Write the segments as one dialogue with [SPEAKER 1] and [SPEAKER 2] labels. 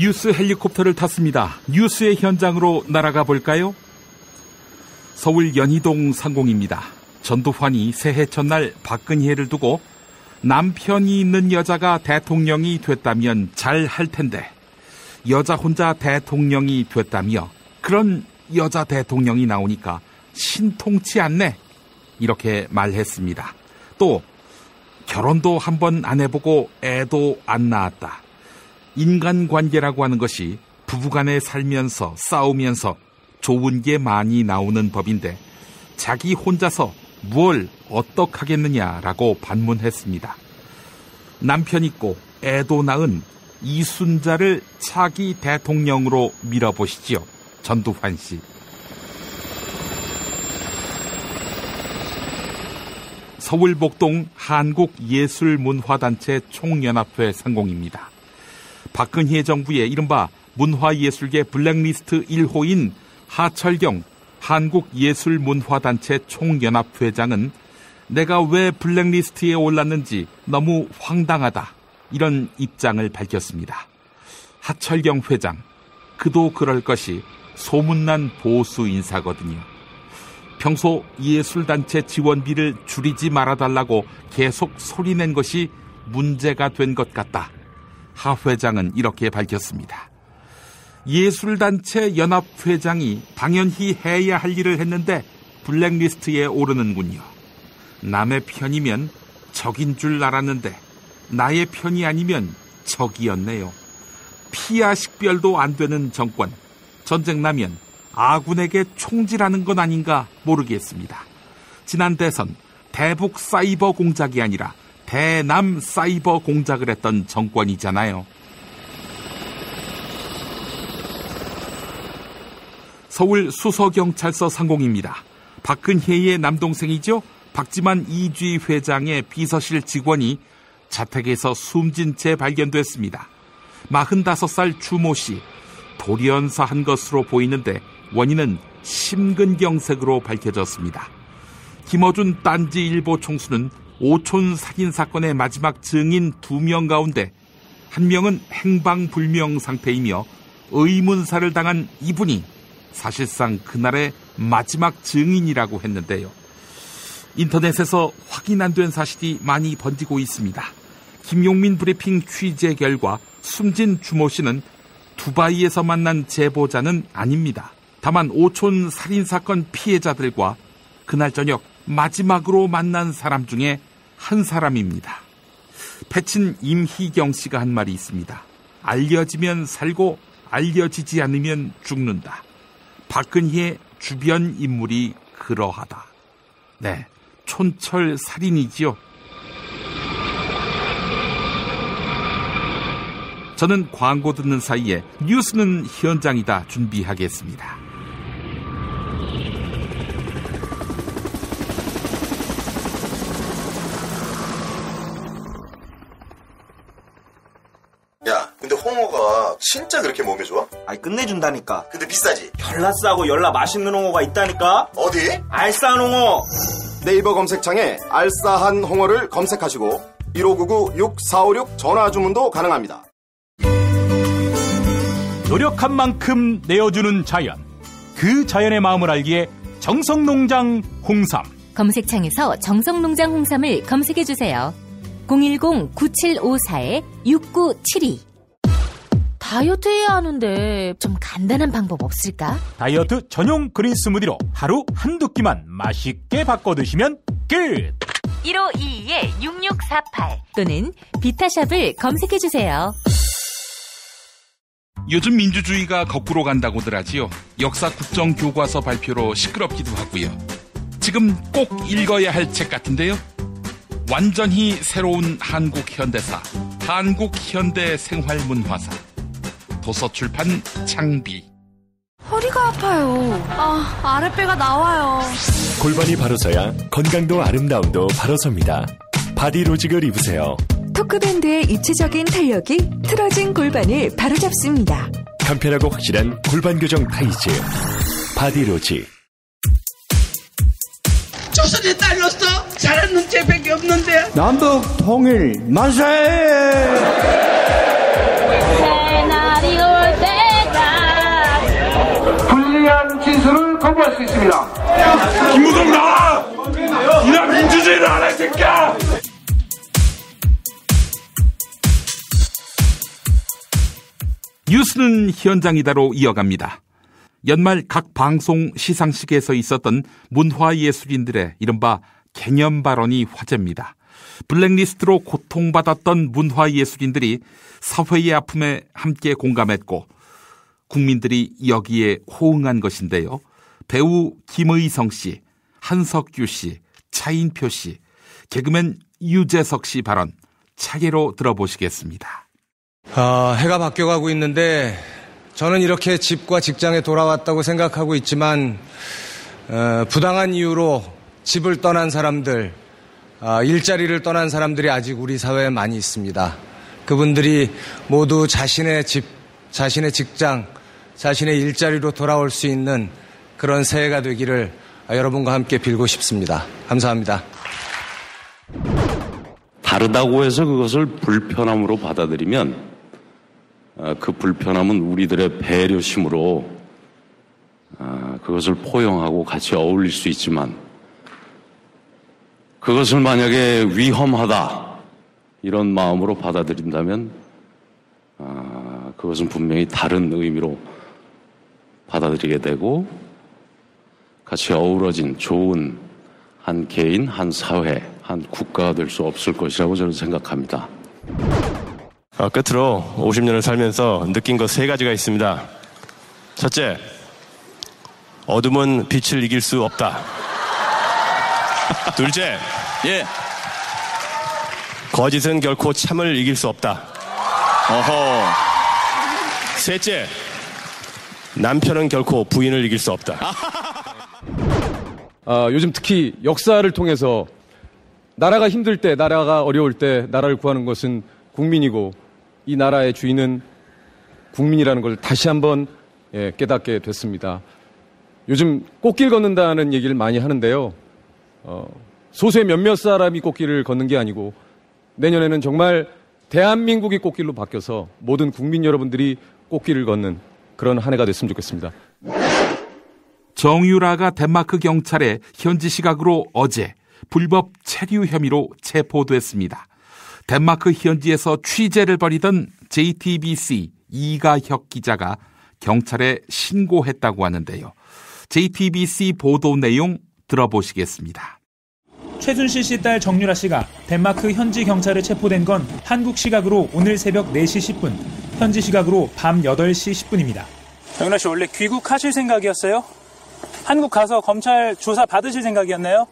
[SPEAKER 1] 뉴스 헬리콥터를 탔습니다. 뉴스의 현장으로 날아가 볼까요? 서울 연희동 상공입니다. 전두환이 새해 첫날 박근혜를 두고 남편이 있는 여자가 대통령이 됐다면 잘 할 텐데 여자 혼자 대통령이 됐다며 그런 여자 대통령이 나오니까 신통치 않네, 이렇게 말했습니다. 또 결혼도 한 번 안 해보고 애도 안 낳았다. 인간관계라고 하는 것이 부부간에 살면서 싸우면서 좋은 게 많이 나오는 법인데 자기 혼자서 뭘 어떡하겠느냐라고 반문했습니다. 남편 있고 애도 낳은 이순자를 차기 대통령으로 밀어보시지요, 전두환 씨. 서울 목동 한국예술문화단체 총연합회 상공입니다. 박근혜 정부의 이른바 문화예술계 블랙리스트 1호인 하철경 한국예술문화단체 총연합회장은 내가 왜 블랙리스트에 올랐는지 너무 황당하다, 이런 입장을 밝혔습니다. 하철경 회장, 그도 그럴 것이 소문난 보수 인사거든요. 평소 예술단체 지원비를 줄이지 말아달라고 계속 소리낸 것이 문제가 된 것 같다. 하 회장은 이렇게 밝혔습니다. 예술단체 연합회장이 당연히 해야 할 일을 했는데 블랙리스트에 오르는군요. 남의 편이면 적인 줄 알았는데 나의 편이 아니면 적이었네요. 피하 식별도 안 되는 정권, 전쟁 나면 아군에게 총질하는 건 아닌가 모르겠습니다. 지난 대선 대북 사이버 공작이 아니라 대남 사이버 공작을 했던 정권이잖아요. 서울 수서경찰서 상공입니다. 박근혜의 남동생이죠. 박지만 이주희 회장의 비서실 직원이 자택에서 숨진 채 발견됐습니다. 45살 주모 씨, 돌연사한 것으로 보이는데 원인은 심근경색으로 밝혀졌습니다. 김어준 딴지일보 총수는 오촌 살인 사건의 마지막 증인 2명 가운데 1명은 행방불명 상태이며 의문사를 당한 이분이 사실상 그날의 마지막 증인이라고 했는데요. 인터넷에서 확인 안 된 사실이 많이 번지고 있습니다. 김용민 브리핑 취재 결과 숨진 주모 씨는 두바이에서 만난 제보자는 아닙니다. 다만 오촌 살인사건 피해자들과 그날 저녁 마지막으로 만난 사람 중에 한 사람입니다. 패친 임희경 씨가 한 말이 있습니다. 알려지면 살고 알려지지 않으면 죽는다. 박근혜의 주변 인물이 그러하다. 네, 촌철 살인이지요. 저는 광고 듣는 사이에 뉴스는 현장이다 준비하겠습니다.
[SPEAKER 2] 야, 근데 홍어가 진짜 그렇게 몸에 좋아?
[SPEAKER 3] 아니, 끝내준다니까.
[SPEAKER 2] 근데 비싸지?
[SPEAKER 3] 열나 싸고 열나 맛있는 홍어가 있다니까.
[SPEAKER 2] 어디?
[SPEAKER 3] 알싸한 홍어.
[SPEAKER 4] 네이버 검색창에 알싸한 홍어를 검색하시고 1599-6456 전화 주문도 가능합니다.
[SPEAKER 5] 노력한 만큼 내어주는 자연, 그 자연의 마음을 알기에 정성농장 홍삼.
[SPEAKER 6] 검색창에서 정성농장 홍삼을 검색해주세요. 010-9754-6972. 다이어트 해야 하는데 좀 간단한 방법 없을까?
[SPEAKER 5] 다이어트 전용 그린 스무디로 하루 한두 끼만 맛있게 바꿔 드시면 끝!
[SPEAKER 6] 1522-6648 또는 비타샵을 검색해주세요.
[SPEAKER 1] 요즘 민주주의가 거꾸로 간다고들 하지요. 역사 국정교과서 발표로 시끄럽기도 하고요. 지금 꼭 읽어야 할 책 같은데요. 완전히 새로운 한국 현대사, 한국 현대 생활문화사. 도서출판 창비.
[SPEAKER 7] 허리가 아파요. 아랫배가 나와요.
[SPEAKER 8] 골반이 바로 서야 건강도 아름다움도 바로 섭니다. 바디로직을 입으세요.
[SPEAKER 9] 토크밴드의 입체적인 탄력이 틀어진 골반을 바로잡습니다.
[SPEAKER 8] 간편하고 확실한 골반 교정 타이즈 바디로직.
[SPEAKER 10] 조선에 딸로서 잘하는 재백이 없는데.
[SPEAKER 11] 남북 통일 만세! 날이 올 때까지
[SPEAKER 10] 불리한 진술을 거부할 수 있습니다.
[SPEAKER 12] 김무성 나와! 이나 민주주의 나라 이 새끼야!
[SPEAKER 1] 뉴스는 현장이다로 이어갑니다. 연말 각 방송 시상식에서 있었던 문화예술인들의 이른바 개념 발언이 화제입니다. 블랙리스트로 고통받았던 문화예술인들이 사회의 아픔에 함께 공감했고 국민들이 여기에 호응한 것인데요. 배우 김의성 씨, 한석규 씨, 차인표 씨, 개그맨 유재석 씨 발언 차례로 들어보시겠습니다.
[SPEAKER 13] 해가 바뀌어가고 있는데 저는 이렇게 집과 직장에 돌아왔다고 생각하고 있지만 부당한 이유로 집을 떠난 사람들, 일자리를 떠난 사람들이 아직 우리 사회에 많이 있습니다. 그분들이 모두 자신의 집, 자신의 직장, 자신의 일자리로 돌아올 수 있는 그런 새해가 되기를 여러분과 함께 빌고 싶습니다. 감사합니다.
[SPEAKER 14] 다르다고 해서 그것을 불편함으로 받아들이면 그 불편함은 우리들의 배려심으로 그것을 포용하고 같이 어울릴 수 있지만 그것을 만약에 위험하다 이런 마음으로 받아들인다면 그것은 분명히 다른 의미로 받아들이게 되고 같이 어우러진 좋은 한 개인, 한 사회, 한 국가가 될 수 없을 것이라고 저는 생각합니다.
[SPEAKER 15] 끝으로 50년을 살면서 느낀 것 3가지가 있습니다. 첫째, 어둠은 빛을 이길 수 없다. 둘째, 거짓은 결코 참을 이길 수 없다. 셋째, 남편은 결코 부인을 이길 수 없다.
[SPEAKER 16] 요즘 특히 역사를 통해서 나라가 힘들 때, 나라가 어려울 때 나라를 구하는 것은 국민이고 이 나라의 주인은 국민이라는 걸 다시 한번 깨닫게 됐습니다. 요즘 꽃길 걷는다는 얘기를 많이 하는데요. 소수의 몇몇 사람이 꽃길을 걷는 게 아니고 내년에는 정말 대한민국이 꽃길로 바뀌어서 모든 국민 여러분들이 꽃길을 걷는 그런 한 해가 됐으면 좋겠습니다.
[SPEAKER 1] 정유라가 덴마크 경찰에 현지 시각으로 어제 불법 체류 혐의로 체포됐습니다. 덴마크 현지에서 취재를 벌이던 JTBC 이가혁 기자가 경찰에 신고했다고 하는데요. JTBC 보도 내용 들어보시겠습니다.
[SPEAKER 17] 최순실 씨 딸 정유라 씨가 덴마크 현지 경찰에 체포된 건 한국 시각으로 오늘 새벽 4시 10분, 현지 시각으로 밤 8시 10분입니다.
[SPEAKER 18] 정유라 씨 원래 귀국하실 생각이었어요? 한국 가서 검찰 조사 받으실 생각이었나요?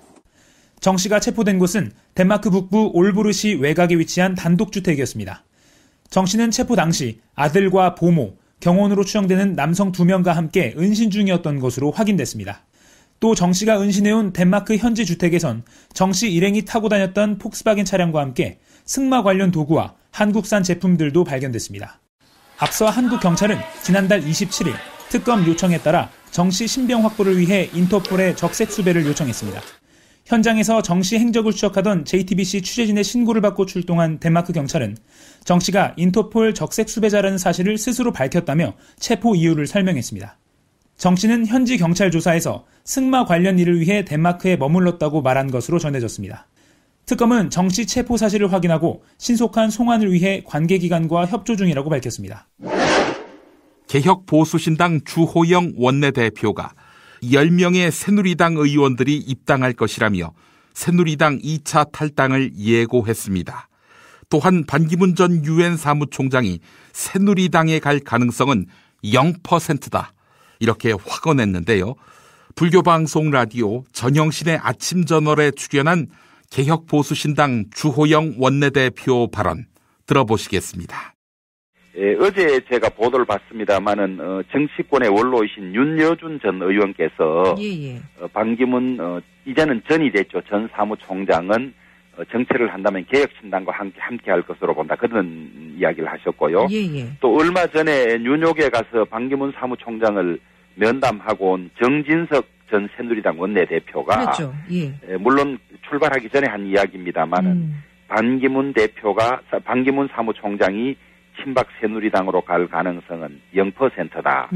[SPEAKER 17] 정 씨가 체포된 곳은 덴마크 북부 올부르시 외곽에 위치한 단독주택이었습니다. 정 씨는 체포 당시 아들과 보모, 경호원으로 추정되는 남성 2명과 함께 은신 중이었던 것으로 확인됐습니다. 또 정 씨가 은신해온 덴마크 현지 주택에선 정 씨 일행이 타고 다녔던 폭스바겐 차량과 함께 승마 관련 도구와 한국산 제품들도 발견됐습니다. 앞서 한국 경찰은 지난달 27일 특검 요청에 따라 정 씨 신병 확보를 위해 인터폴에 적색 수배를 요청했습니다. 현장에서 정 씨 행적을 추적하던 JTBC 취재진의 신고를 받고 출동한 덴마크 경찰은 정 씨가 인터폴 적색 수배자라는 사실을 스스로 밝혔다며 체포 이유를 설명했습니다. 정 씨는 현지 경찰 조사에서 승마 관련 일을 위해 덴마크에 머물렀다고 말한 것으로 전해졌습니다. 특검은 정 씨 체포 사실을 확인하고 신속한 송환을 위해 관계기관과 협조 중이라고 밝혔습니다.
[SPEAKER 1] 개혁보수신당 주호영 원내대표가 10명의 새누리당 의원들이 입당할 것이라며 새누리당 2차 탈당을 예고했습니다. 또한 반기문 전 유엔 사무총장이 새누리당에 갈 가능성은 0%다. 이렇게 확언했는데요. 불교방송 라디오 전영신의 아침저널에 출연한 개혁보수신당 주호영 원내대표 발언 들어보시겠습니다.
[SPEAKER 19] 어제 제가 보도를 봤습니다마는 정치권의 원로이신 윤여준 전 의원께서 반기문 이제는 전이 됐죠. 전 사무총장은 정치를 한다면 개혁신당과 함께 할 것으로 본다. 그런 이야기를 하셨고요. 또 얼마 전에 뉴욕에 가서 반기문 사무총장을 면담하고 온 정진석 전 새누리당 원내대표가 그렇죠. 물론 출발하기 전에 한 이야기입니다마는 반기문 사무총장이 친박 새누리당으로 갈 가능성은 0%다.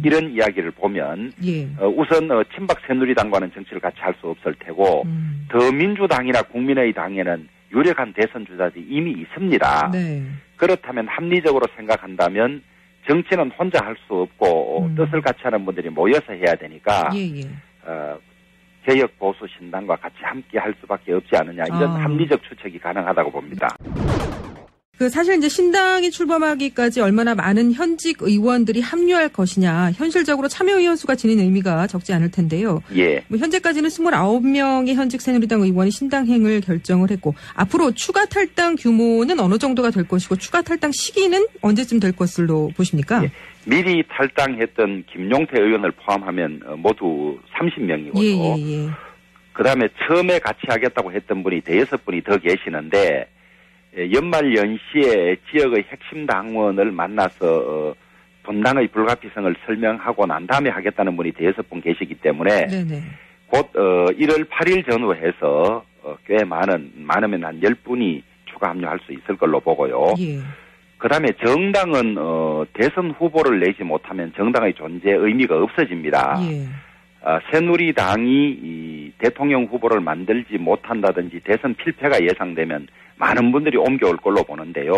[SPEAKER 19] 이런 이야기를 보면 우선 친박 새누리당과는 정치를 같이 할 수 없을 테고 더민주당이나 국민의당에는 유력한 대선 주자들이 이미 있습니다.
[SPEAKER 20] 네.
[SPEAKER 19] 그렇다면 합리적으로 생각한다면 정치는 혼자 할 수 없고 뜻을 같이 하는 분들이 모여서 해야 되니까 개혁 보수 신당과 같이 함께 할 수밖에 없지 않느냐 이런 합리적 추측이 가능하다고 봅니다.
[SPEAKER 20] 사실 이제 신당이 출범하기까지 얼마나 많은 현직 의원들이 합류할 것이냐, 현실적으로 참여 의원 수가 지닌 의미가 적지 않을 텐데요.
[SPEAKER 19] 예.
[SPEAKER 20] 현재까지는 29명의 현직 새누리당 의원이 신당행을 결정을 했고, 앞으로 추가 탈당 규모는 어느 정도가 될 것이고, 추가 탈당 시기는 언제쯤 될 것으로 보십니까?
[SPEAKER 19] 예. 미리 탈당했던 김용태 의원을 포함하면 모두 30명이고요. 그다음에 처음에 같이 하겠다고 했던 분이 6분이 더 계시는데, 연말 연시에 지역의 핵심 당원을 만나서 분당의 불가피성을 설명하고 난 다음에 하겠다는 분이 6분 계시기 때문에 곧 1월 8일 전후해서 꽤 많으면 한 10분이 추가 합류할 수 있을 걸로 보고요. 그다음에 정당은 대선 후보를 내지 못하면 정당의 존재 의미가 없어집니다. 새누리당이 이 대통령 후보를 만들지 못한다든지 대선 필패가 예상되면 많은 분들이 옮겨올 걸로 보는데요.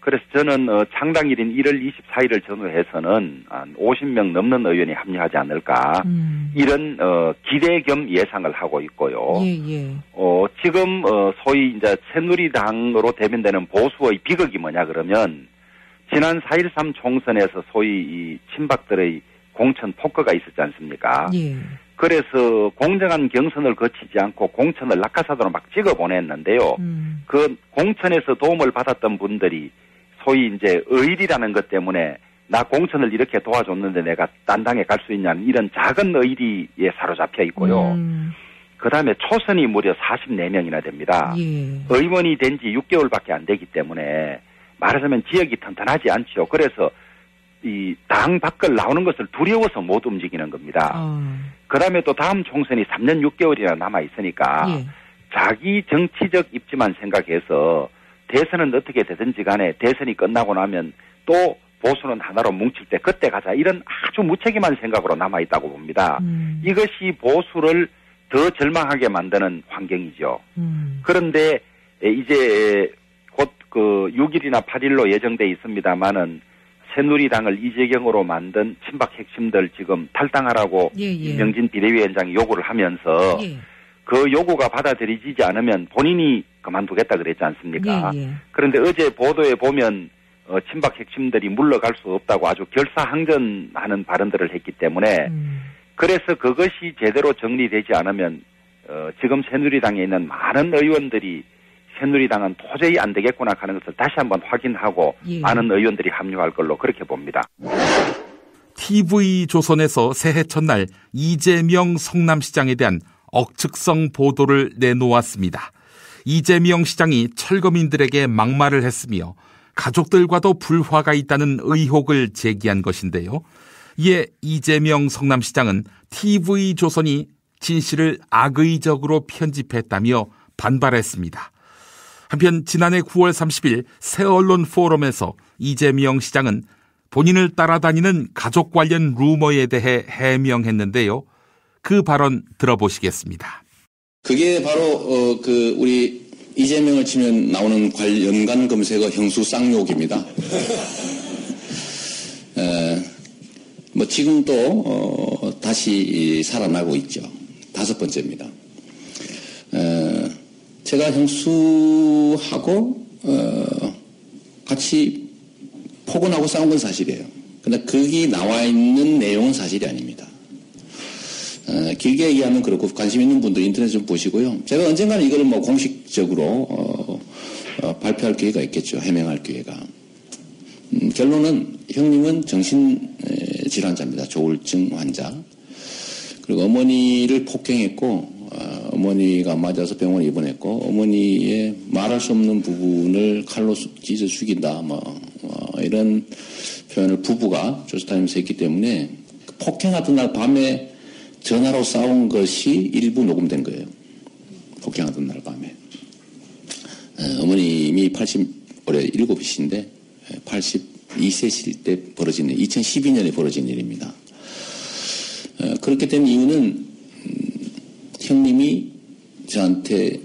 [SPEAKER 19] 그래서 저는 창당일인 1월 24일을 전후해서는 한 50명 넘는 의원이 합류하지 않을까 이런 기대 겸 예상을 하고 있고요. 지금 소위 이제 새누리당으로 대변되는 보수의 비극이 뭐냐 그러면 지난 4.13 총선에서 소위 이 친박들의 공천 폭거가 있었지 않습니까? 그래서 공정한 경선을 거치지 않고 공천을 낙하사도로 막 찍어 보냈는데요. 그 공천에서 도움을 받았던 분들이 소위 이제 의리라는 것 때문에 나 공천을 이렇게 도와줬는데 내가 딴 당에 갈 수 있냐는 이런 작은 의리에 사로잡혀 있고요. 그 다음에 초선이 무려 44명이나 됩니다. 의원이 된 지 6개월밖에 안 되기 때문에 말하자면 지역이 튼튼하지 않죠. 그래서 이 당 밖을 나오는 것을 두려워서 못 움직이는 겁니다. 그 다음에 또 다음 총선이 3년 6개월이나 남아 있으니까 자기 정치적 입지만 생각해서 대선은 어떻게 되든지 간에 대선이 끝나고 나면 또 보수는 하나로 뭉칠 때 그때 가자 이런 아주 무책임한 생각으로 남아 있다고 봅니다. 이것이 보수를 더 절망하게 만드는 환경이죠. 그런데 이제 곧 그 6일이나 8일로 예정돼 있습니다만은 새누리당을 이재경으로 만든 친박 핵심들 지금 탈당하라고 김명진 비대위원장이 요구를 하면서 그 요구가 받아들여지지 않으면 본인이 그만두겠다 그랬지 않습니까? 그런데 어제 보도에 보면 친박 핵심들이 물러갈 수 없다고 아주 결사항전하는 발언들을 했기 때문에 그래서 그것이 제대로 정리되지 않으면 지금 새누리당에 있는 많은 의원들이 새누리당은 도저히 안 되겠구나 하는 것을 다시 한번 확인하고 많은 의원들이 합류할 걸로 그렇게 봅니다.
[SPEAKER 1] TV조선에서 새해 첫날 이재명 성남시장에 대한 억측성 보도를 내놓았습니다. 이재명 시장이 철거민들에게 막말을 했으며 가족들과도 불화가 있다는 의혹을 제기한 것인데요. 이에 이재명 성남시장은 TV조선이 진실을 악의적으로 편집했다며 반발했습니다. 한편 지난해 9월 30일 새언론 포럼에서 이재명 시장은 본인을 따라다니는 가족 관련 루머에 대해 해명했는데요. 그 발언 들어보시겠습니다.
[SPEAKER 21] 그게 바로 우리 이재명을 치면 나오는 연관 검색어 형수 쌍욕입니다. 뭐 지금도 다시 살아나고 있죠. 5번째입니다. 제가 형수하고 같이 폭언하고 싸운 건 사실이에요. 근데 거기 나와 있는 내용은 사실이 아닙니다. 길게 얘기하면 그렇고 관심 있는 분들 인터넷 좀 보시고요. 제가 언젠가는 이걸 뭐 공식적으로 발표할 기회가 있겠죠. 해명할 기회가. 결론은 형님은 정신질환자입니다. 조울증 환자. 그리고 어머니를 폭행했고 어머니가 맞아서 병원에 입원했고 어머니의 말할 수 없는 부분을 칼로 찢어 죽인다 이런 표현을 부부가 조스타임에서 했기 때문에 폭행하던 날 밤에 전화로 싸운 것이 일부 녹음된 거예요. 폭행하던 날 밤에. 어머님이 올해 7이신데 82세실 때 벌어진 일, 2012년에 벌어진 일입니다. 그렇게 된 이유는 형님이 저한테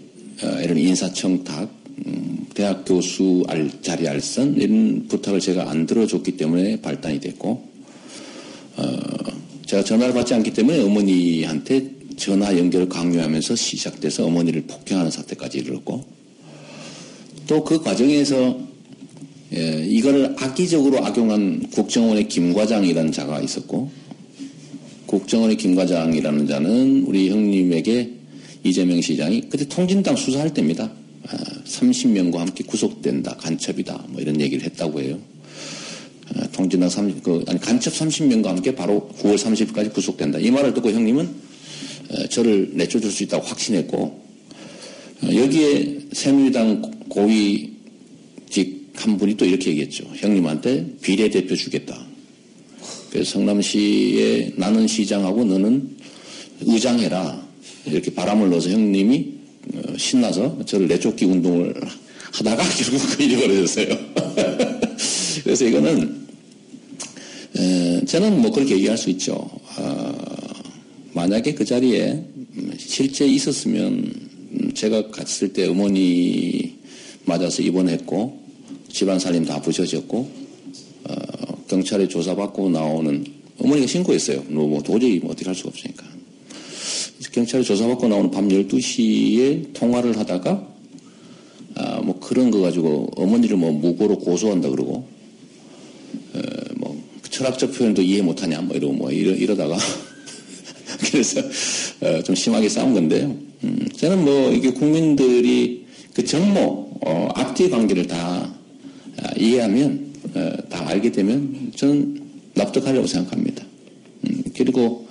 [SPEAKER 21] 이런 인사청탁, 대학 교수 자리 알선 이런 부탁을 제가 안 들어줬기 때문에 발단이 됐고, 제가 전화를 받지 않기 때문에 어머니한테 전화 연결을 강요하면서 시작돼서 어머니를 폭행하는 사태까지 이르렀고, 또 그 과정에서 이걸 악의적으로 악용한 국정원의 김 과장이라는 자가 있었고, 국정원의 김 과장이라는 자는 우리 형님에게 이재명 시장이 그때 통진당 수사할 때입니다. 30명과 함께 구속된다, 간첩이다, 뭐 이런 얘기를 했다고 해요. 통진당 간첩 30명과 함께 바로 9월 30일까지 구속된다. 이 말을 듣고 형님은 저를 내쫓을 수 있다고 확신했고, 여기에 새누리당 고위직 한 분이 또 이렇게 얘기했죠. 형님한테 비례대표 주겠다. 그래서 성남시에 나는 시장하고 너는 의장해라. 이렇게 바람을 넣어서 형님이 신나서 저를 내쫓기 운동을 하다가 결국 그 일이 벌어졌어요. 그래서 이거는 저는 뭐 그렇게 얘기할 수 있죠. 만약에 그 자리에 실제 있었으면 제가 갔을 때 어머니 맞아서 입원했고 집안 살림 다 부셔졌고 경찰에 조사받고 나오는 어머니가 신고했어요. 뭐 도저히 어떻게 할 수가 없으니까. 경찰에 조사받고 나오는 밤 12시에 통화를 하다가 뭐 그런 거 가지고 어머니를 뭐 무고로 고소한다 그러고 뭐 철학적 표현도 이해 못하냐 뭐 이러다가 그래서 좀 심하게 싸운 건데요. 저는 뭐 이게 국민들이 그 정모 앞뒤 관계를 다 이해하면 다 알게 되면 저는 납득하려고 생각합니다. 그리고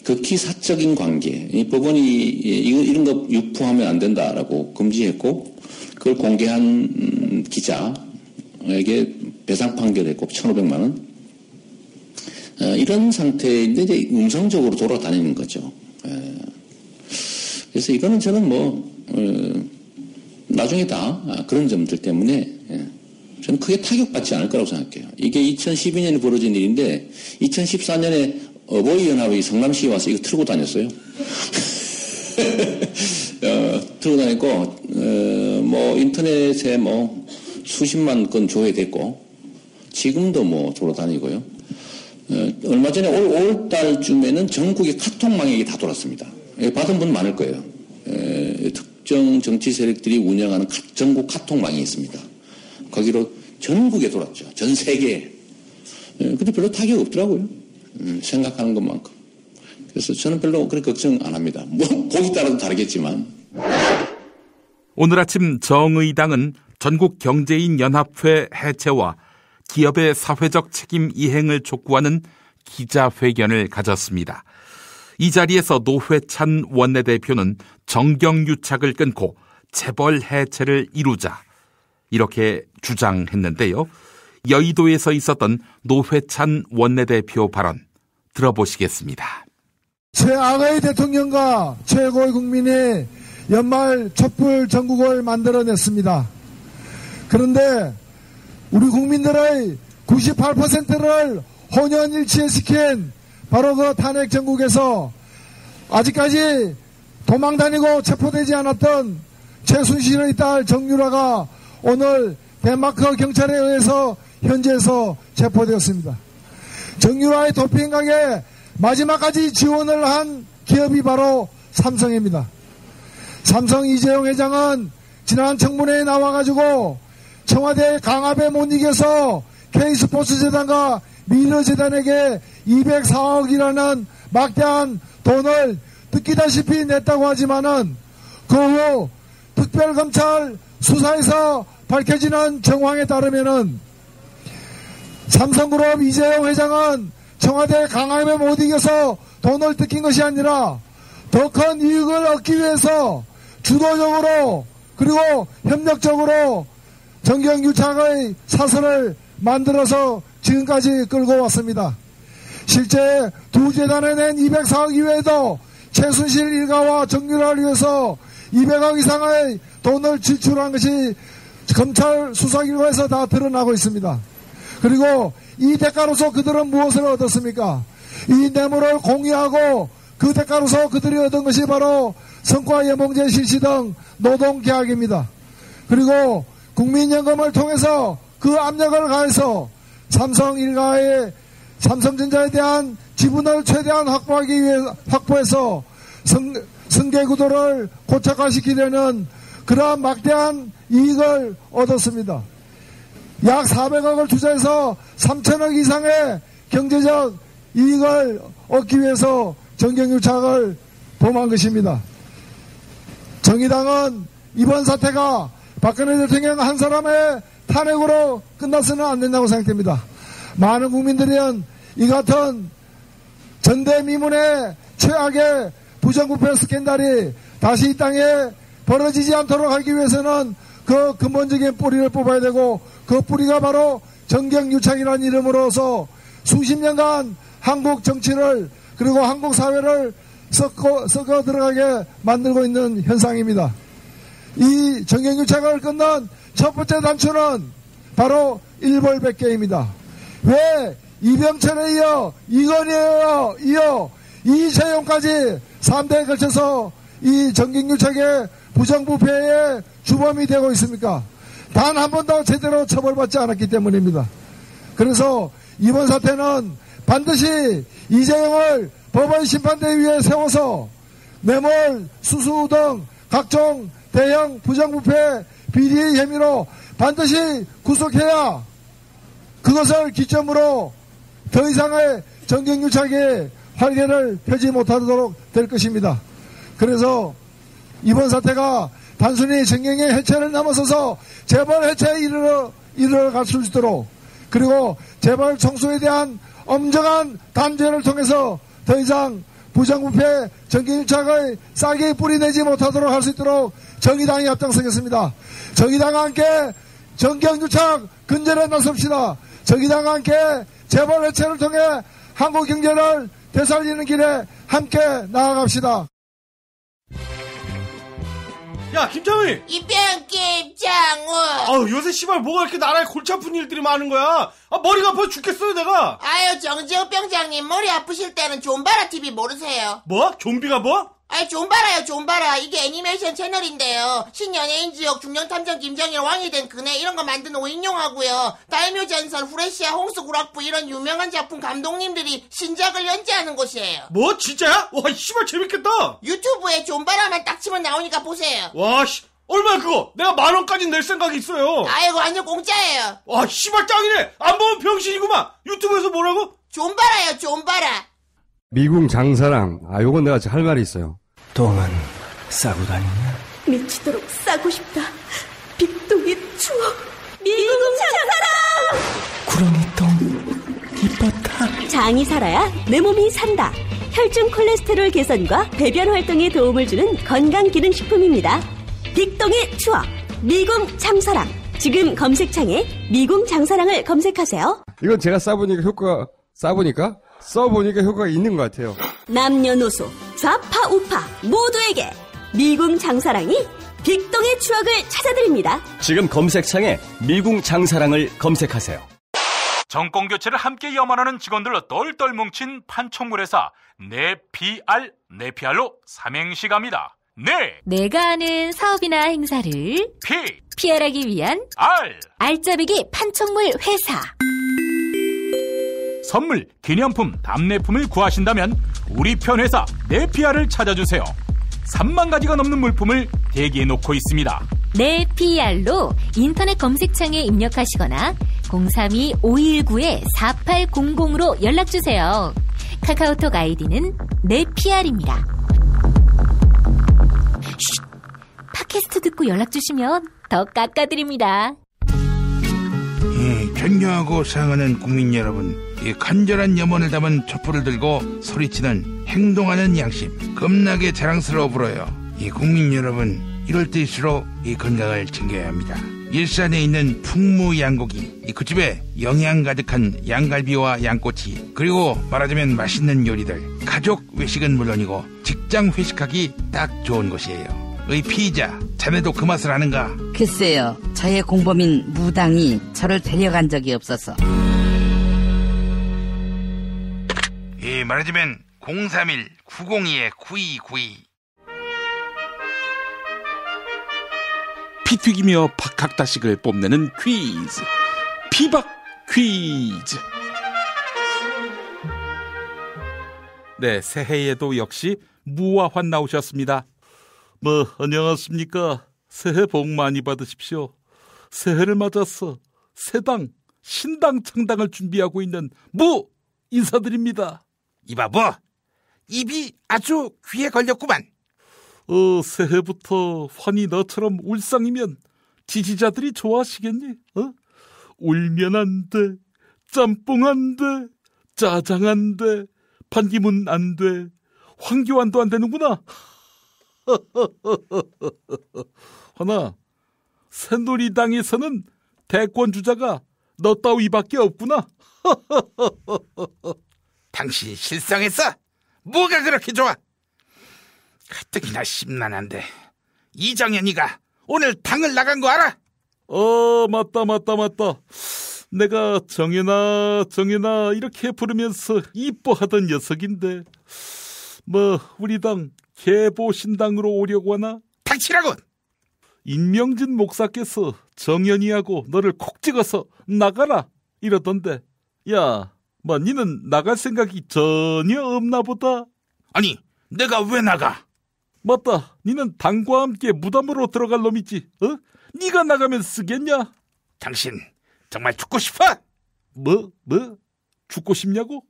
[SPEAKER 21] 극히 사적인 관계, 이 법원이 이런 거 유포하면 안 된다라고 금지했고, 그걸 공개한 기자에게 배상 판결했고 1,500만 원. 이런 상태인데 이제 음성적으로 돌아다니는 거죠. 그래서 이거는 저는 뭐 나중에 다 그런 점들 때문에 저는 크게 타격받지 않을 거라고 생각해요. 이게 2012년에 벌어진 일인데 2014년에 어버이연합이 성남시에 와서 이거 틀고 다녔어요. 틀고 다녔고 뭐 인터넷에 뭐 수십만 건 조회됐고 지금도 뭐 돌아다니고요. 얼마 전에 올 달쯤에는 전국의 카톡망이 다 돌았습니다. 받은 분 많을 거예요. 특정 정치 세력들이 운영하는 전국 카톡망이 있습니다. 거기로 전국에 돌았죠. 전 세계에. 근데 별로 타격 없더라고요. 생각하는 것만큼. 그래서 저는 별로 그렇게 걱정 안 합니다. 뭐 보기 따라도 다르겠지만.
[SPEAKER 1] 오늘 아침 정의당은 전국경제인연합회 해체와 기업의 사회적 책임 이행을 촉구하는 기자회견을 가졌습니다. 이 자리에서 노회찬 원내대표는 정경유착을 끊고 재벌 해체를 이루자 이렇게 주장했는데요. 여의도에서 있었던 노회찬 원내대표 발언 들어보시겠습니다.
[SPEAKER 2] 최악의 대통령과 최고의 국민이 연말 촛불 전국을 만들어냈습니다. 그런데 우리 국민들의 98%를 혼연일치시킨 바로 그 탄핵 전국에서 아직까지 도망다니고 체포되지 않았던 최순실의 딸 정유라가 오늘 덴마크 경찰에 의해서 현지에서 체포되었습니다. 정유라의 도피 행각에 마지막까지 지원을 한 기업이 바로 삼성입니다. 삼성 이재용 회장은 지난 청문회에 나와가지고 청와대 강압에 못 이겨서 K스포츠재단과 미르재단에게 204억이라는 막대한 돈을 듣기다시피 냈다고 하지만은 그 후 특별검찰 수사에서 밝혀지는 정황에 따르면은 삼성그룹 이재용 회장은 청와대 강압에 못 이겨서 돈을 뜯긴 것이 아니라 더 큰 이익을 얻기 위해서 주도적으로 그리고 협력적으로 정경유착의 사설을 만들어서 지금까지 끌고 왔습니다. 실제 두 재단에 낸 204억 이외에도 최순실 일가와 정유라를 위해서 200억 이상의 돈을 지출한 것이 검찰 수사 결과에서 다 드러나고 있습니다. 그리고 이 대가로서 그들은 무엇을 얻었습니까? 이 뇌물을 공유하고 그 대가로서 그들이 얻은 것이 바로 성과예봉제 실시 등 노동계약입니다. 그리고 국민연금을 통해서 그 압력을 가해서 삼성전자에 대한 지분을 최대한 확보해서 승계구도를 고착화시키려는 그러한 막대한 이익을 얻었습니다. 약 400억을 투자해서 3천억 이상의 경제적 이익을 얻기 위해서 정경유착을 범한 것입니다. 정의당은 이번 사태가 박근혜 대통령 한 사람의 탄핵으로 끝나서는 안 된다고 생각됩니다. 많은 국민들은 이 같은 전대미문의 최악의 부정부패 스캔들이 다시 이 땅에 벌어지지 않도록 하기 위해서는 그 근본적인 뿌리를 뽑아야 되고 그 뿌리가 바로 정경유착이라는 이름으로서 수십 년간 한국 정치를 그리고 한국 사회를 섞어 들어가게 만들고 있는 현상입니다. 이 정경유착을 끊는 첫 번째 단추는 바로 일벌백계입니다. 왜 이병철에 이어 이건희에 이어 이재용까지 3대에 걸쳐서 이 정경유착의 부정부패의 주범이 되고 있습니까? 단 한 번도 제대로 처벌받지 않았기 때문입니다. 그래서 이번 사태는 반드시 이재용을 법원 심판대 위에 세워서 뇌물, 수수 등 각종 대형 부정부패 비리 혐의로 반드시 구속해야 그것을 기점으로 더 이상의 정경유착의 활개를 펴지 못하도록 될 것입니다. 그래서 이번 사태가 단순히 정경의 해체를 넘어서서 재벌 해체에 이르러갈 수 있도록 그리고 재벌 청소에 대한 엄정한 단죄를 통해서 더 이상 부정부패 정경유착의 싹이 뿌리내지 못하도록 할 수 있도록 정의당이 앞장서겠습니다. 정의당과 함께 정경유착 근절에 나섭시다. 정의당과 함께 재벌 해체를 통해 한국 경제를 되살리는 길에 함께 나아갑시다.
[SPEAKER 15] 야, 김창훈이!
[SPEAKER 10] 김창훈!
[SPEAKER 15] 요새 씨발 뭐가 이렇게 나라에 골치 아픈 일들이 많은 거야? 머리가 아파 죽겠어요, 내가!
[SPEAKER 10] 아유, 정재욱 병장님, 머리 아프실 때는 존바라 TV 모르세요?
[SPEAKER 15] 뭐? 좀비가 뭐?
[SPEAKER 10] 존바라요, 존바라. 이게 애니메이션 채널인데요. 신연예인 지역 중령탐정 김정일 왕이 된 그네 이런 거 만든 오인용하고요. 다이묘 전설, 후레시아, 홍수구락부 이런 유명한 작품 감독님들이 신작을 연재하는 곳이에요.
[SPEAKER 15] 뭐? 진짜야? 와, 씨발 재밌겠다!
[SPEAKER 10] 유튜브에 존바라만 딱 치면 나오니까 보세요.
[SPEAKER 15] 와, 얼마야 그거? 내가 10,000원까지 낼 생각이 있어요.
[SPEAKER 10] 아이고, 완전 공짜예요.
[SPEAKER 15] 와, 씨발 짱이네! 안 보면 병신이구만! 유튜브에서 뭐라고?
[SPEAKER 10] 존바라요, 존바라.
[SPEAKER 3] 미궁 장사랑, 요건 내가 할 말이 있어요.
[SPEAKER 22] 똥은 싸고 다니냐?
[SPEAKER 23] 미치도록 싸고 싶다. 빅동의 추억. 미궁 장사랑!
[SPEAKER 22] 구렁이똥 이뻤다.
[SPEAKER 23] 장이 살아야 내 몸이 산다. 혈중 콜레스테롤 개선과 배변 활동에 도움을 주는 건강기능식품입니다. 빅동의 추억. 미궁 장사랑. 지금 검색창에 미궁 장사랑을 검색하세요.
[SPEAKER 3] 이건 제가 써보니까 효과가 있는 것 같아요.
[SPEAKER 23] 남녀노소, 좌파, 우파 모두에게 미궁 장사랑이 빅동의 추억을 찾아드립니다.
[SPEAKER 8] 지금 검색창에 미궁 장사랑을 검색하세요.
[SPEAKER 5] 정권 교체를 함께 염원하는 직원들로 똘똘 뭉친 판촉물회사 네피알로 삼행시 갑니다.
[SPEAKER 6] 내가 아는 사업이나 행사를 PR하기 위한 알짜배기 판촉물 회사.
[SPEAKER 5] 선물, 기념품, 답례품을 구하신다면 우리 편 회사 네피알을 찾아주세요. 3만 가지가 넘는 물품을 대기해 놓고 있습니다.
[SPEAKER 6] 네피알로 인터넷 검색창에 입력하시거나 032-519-4800으로 연락주세요. 카카오톡 아이디는 네피알입니다. 팟캐스트 듣고 연락주시면 더 깎아드립니다.
[SPEAKER 1] 존경하고 사랑하는 국민 여러분, 이 간절한 염원을 담은 촛불을 들고 소리치는 행동하는 양심, 겁나게 자랑스러워 불어요. 이 국민 여러분, 이럴 때일수록 이 건강을 챙겨야 합니다. 일산에 있는 풍무양고기, 그 집에 영양 가득한 양갈비와 양꼬치, 그리고 말하자면 맛있는 요리들, 가족 외식은 물론이고 직장 회식하기 딱 좋은 곳이에요. 의 피의자, 자네도 그 맛을 아는가?
[SPEAKER 4] 글쎄요, 저의 공범인 무당이 저를 데려간 적이 없어서.
[SPEAKER 1] 예, 말하자면 031-902-9292. 피 튀기며 박학다식을 뽐내는 퀴즈, 피박 퀴즈. 네, 새해에도 역시 무화환 나오셨습니다. 안녕하십니까. 새해 복 많이 받으십시오. 새해를 맞아서 새당, 신당 창당을 준비하고 있는 무 인사드립니다. 이봐, 입이 아주 귀에 걸렸구만. 새해부터 환이 너처럼 울상이면 지지자들이 좋아하시겠니? 울면 안 돼, 짬뽕 안 돼, 짜장 안 돼, 반기문 안 돼, 황교안도 안 되는구나. 허나 새누리당에서는 대권 주자가 너 따위밖에 없구나. 당신 실성했어? 뭐가 그렇게 좋아? 가뜩이나 심란한데 이정현이가 오늘 당을 나간 거 알아? 맞다. 내가 정현아 이렇게 부르면서 이뻐하던 녀석인데 우리 당 개보신당으로 오려고 하나? 닥치라고! 임명진 목사께서 정현이하고 너를 콕 찍어서 나가라 이러던데, 야, 니는 나갈 생각이 전혀 없나 보다. 아니, 내가 왜 나가? 맞다, 니는 당과 함께 무덤으로 들어갈 놈이지. 네가 나가면 쓰겠냐? 당신 정말 죽고 싶어? 죽고 싶냐고?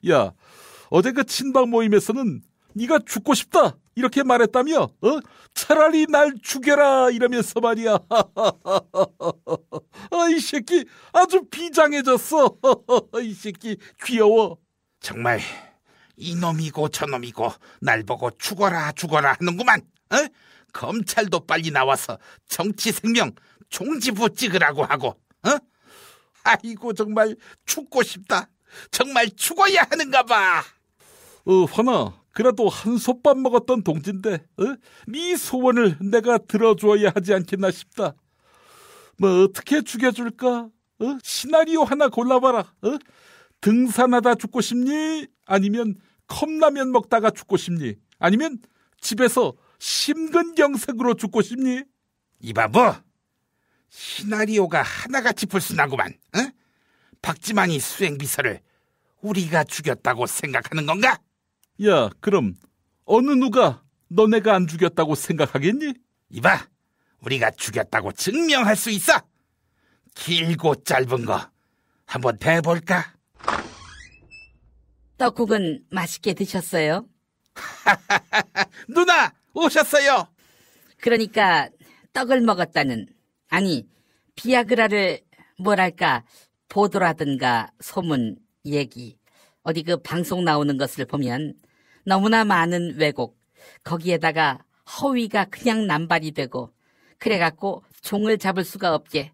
[SPEAKER 1] 야, 어제 그 친박 모임에서는 네가 죽고 싶다 이렇게 말했다며? 차라리 날 죽여라 이러면서 말이야. 이 새끼 아주 비장해졌어. 이 새끼 귀여워. 정말 이놈이고 저놈이고 날 보고 죽어라 하는구만. 검찰도 빨리 나와서 정치 생명 종지부 찍으라고 하고. 아이고, 정말 죽고 싶다. 정말 죽어야 하는가 봐. 환아, 그래도 한솥밥 먹었던 동지인데 네 소원을 내가 들어줘야 하지 않겠나 싶다. 어떻게 죽여줄까? 시나리오 하나 골라봐라. 등산하다 죽고 싶니? 아니면 컵라면 먹다가 죽고 싶니? 아니면 집에서 심근경색으로 죽고 싶니? 이봐, 시나리오가 하나같이 불순하구만. 박지만이 수행비서를 우리가 죽였다고 생각하는 건가? 야, 그럼 어느 누가 너네가 안 죽였다고 생각하겠니? 이봐, 우리가 죽였다고 증명할 수 있어. 길고 짧은 거 한번 대볼까?
[SPEAKER 4] 떡국은 맛있게 드셨어요?
[SPEAKER 1] 누나 오셨어요.
[SPEAKER 4] 그러니까 떡을 먹었다는, 아니 비아그라를 뭐랄까 보도라든가 소문 얘기, 어디 그 방송 나오는 것을 보면 너무나 많은 왜곡, 거기에다가 허위가 그냥 남발이 되고, 그래갖고 종을 잡을 수가 없게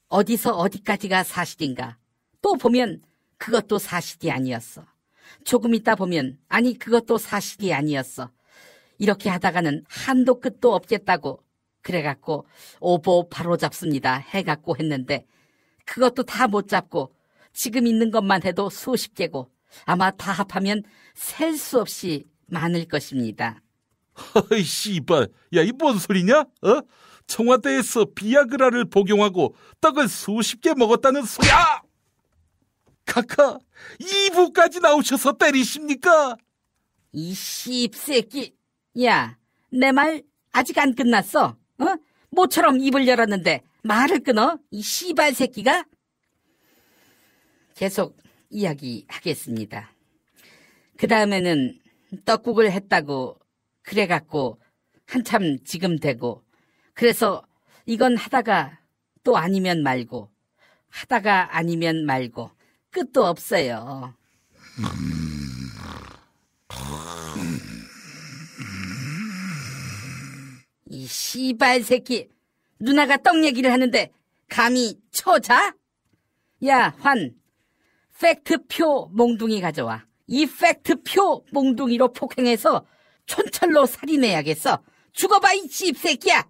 [SPEAKER 4] 어디서 어디까지가 사실인가, 또 보면 그것도 사실이 아니었어, 조금 있다 보면 아니 그것도 사실이 아니었어, 이렇게 하다가는 한도 끝도 없겠다고 그래갖고 오보 바로 잡습니다 해갖고 했는데, 그것도 다 못 잡고 지금 있는 것만 해도 수십 개고 아마 다 합하면 셀 수 없이 많을 것입니다.
[SPEAKER 1] 허이 씨발, 야, 이 뭔 소리냐? 청와대에서 비아그라를 복용하고 떡을 수십 개 먹었다는 소리야! 카카, 2부까지 나오셔서 때리십니까?
[SPEAKER 4] 이 씹새끼, 야, 내 말 아직 안 끝났어? 모처럼 입을 열었는데 말을 끊어? 이 씨발 새끼가? 계속 이야기하겠습니다. 그 다음에는 떡국을 했다고 그래갖고 한참 지금 되고, 그래서 이건 하다가 또 아니면 말고, 하다가 아니면 말고 끝도 없어요. 이 씨발 새끼, 누나가 떡 얘기를 하는데 감히 쳐자? 야, 환, 팩트표 몽둥이 가져와. 이 팩트표 몽둥이로 폭행해서 촌철로 살인해야겠어. 죽어봐 이 씹새끼야.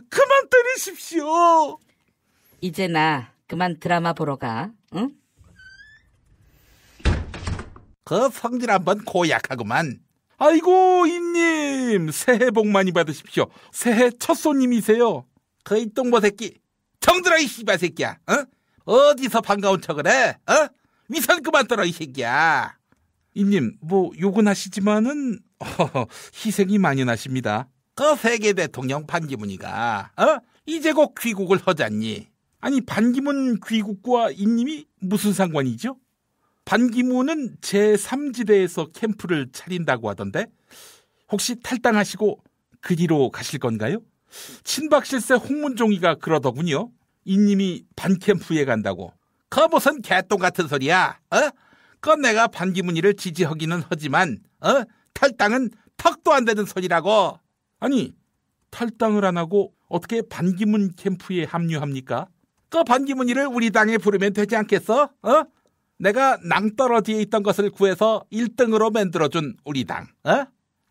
[SPEAKER 1] 그만 때리십시오.
[SPEAKER 4] 이제 나 그만 드라마 보러 가. 응?
[SPEAKER 1] 그 성질 한번 고약하구만. 아이고 이님 새해 복 많이 받으십시오. 새해 첫 손님이세요. 그 이 똥보 새끼 정들어 이 씨발 새끼야. 어디서 반가운 척을 해? 위선 그만 떨어 이 새끼야. 이님 뭐 욕은 하시지만은 희생이 많이 나십니다. 그 세계 대통령 반기문이가 이제 곧 귀국을 하잖니. 아니 반기문 귀국과 이님이 무슨 상관이죠? 반기문은 제3지대에서 캠프를 차린다고 하던데 혹시 탈당하시고 그리로 가실 건가요? 친박실세 홍문종이가 그러더군요. 이님이 반캠프에 간다고. 그 무슨 개똥 같은 소리야. 그 내가 반기문이를 지지하기는 하지만 탈당은 턱도 안 되는 소리라고. 아니 탈당을 안 하고 어떻게 반기문 캠프에 합류합니까? 그 반기문이를 우리 당에 부르면 되지 않겠어? 내가 낭떠러지에 있던 것을 구해서 1등으로 만들어준 우리 당.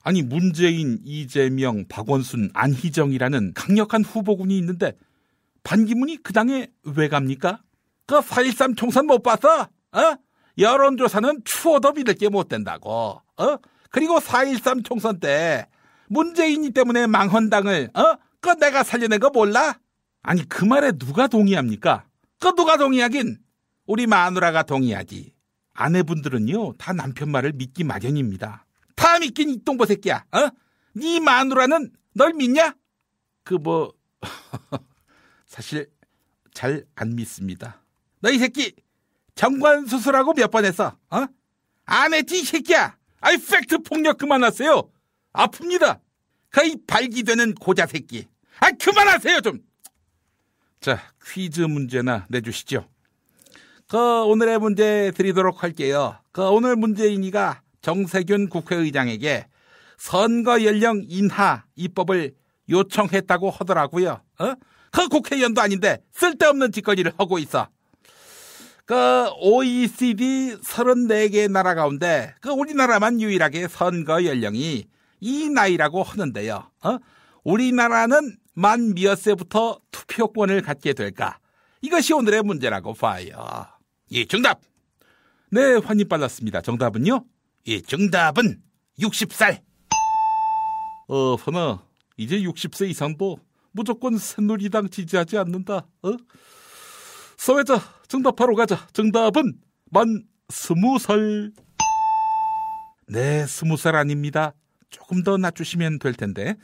[SPEAKER 1] 아니 문재인, 이재명, 박원순, 안희정이라는 강력한 후보군이 있는데 반기문이 그 당에 왜 갑니까? 그 4.13 총선 못 봤어? 여론조사는 추워도 믿을 게 못 된다고. 그리고 4.13 총선 때 문재인이 때문에 망한 당을 그 내가 살려낸 거 몰라? 아니 그 말에 누가 동의합니까? 그 누가 동의하긴 우리 마누라가 동의하지. 아내분들은요 다 남편 말을 믿기 마련입니다. 다 믿긴 이 똥보 새끼야. 네 마누라는 널 믿냐? 사실 잘 안 믿습니다. 너 이 새끼 정관 수술하고 몇 번 했어? 안 했지 이 새끼야. 아이 팩트 폭력 그만하세요. 아픕니다. 그 이 발기되는 고자 새끼. 그만하세요 좀. 자 퀴즈 문제나 내주시죠. 오늘의 문제 드리도록 할게요. 오늘 문재인이가 정세균 국회의장에게 선거 연령 인하 입법을 요청했다고 하더라고요. 그 국회의원도 아닌데 쓸데없는 짓거리를 하고 있어. OECD 34개 나라 가운데 우리나라만 유일하게 선거 연령이 이 나이라고 하는데요. 우리나라는 만 몇 세부터 투표권을 갖게 될까? 이것이 오늘의 문제라고 봐요. 예, 정답. 네, 환희 빨랐습니다. 정답은요? 예, 정답은 60살. 선아, 이제 60세 이상도 무조건 새누리당 지지하지 않는다. 서회자, 정답하러 가자. 정답은 만 20살. 네, 20살 아닙니다. 조금 더 낮추시면 될 텐데.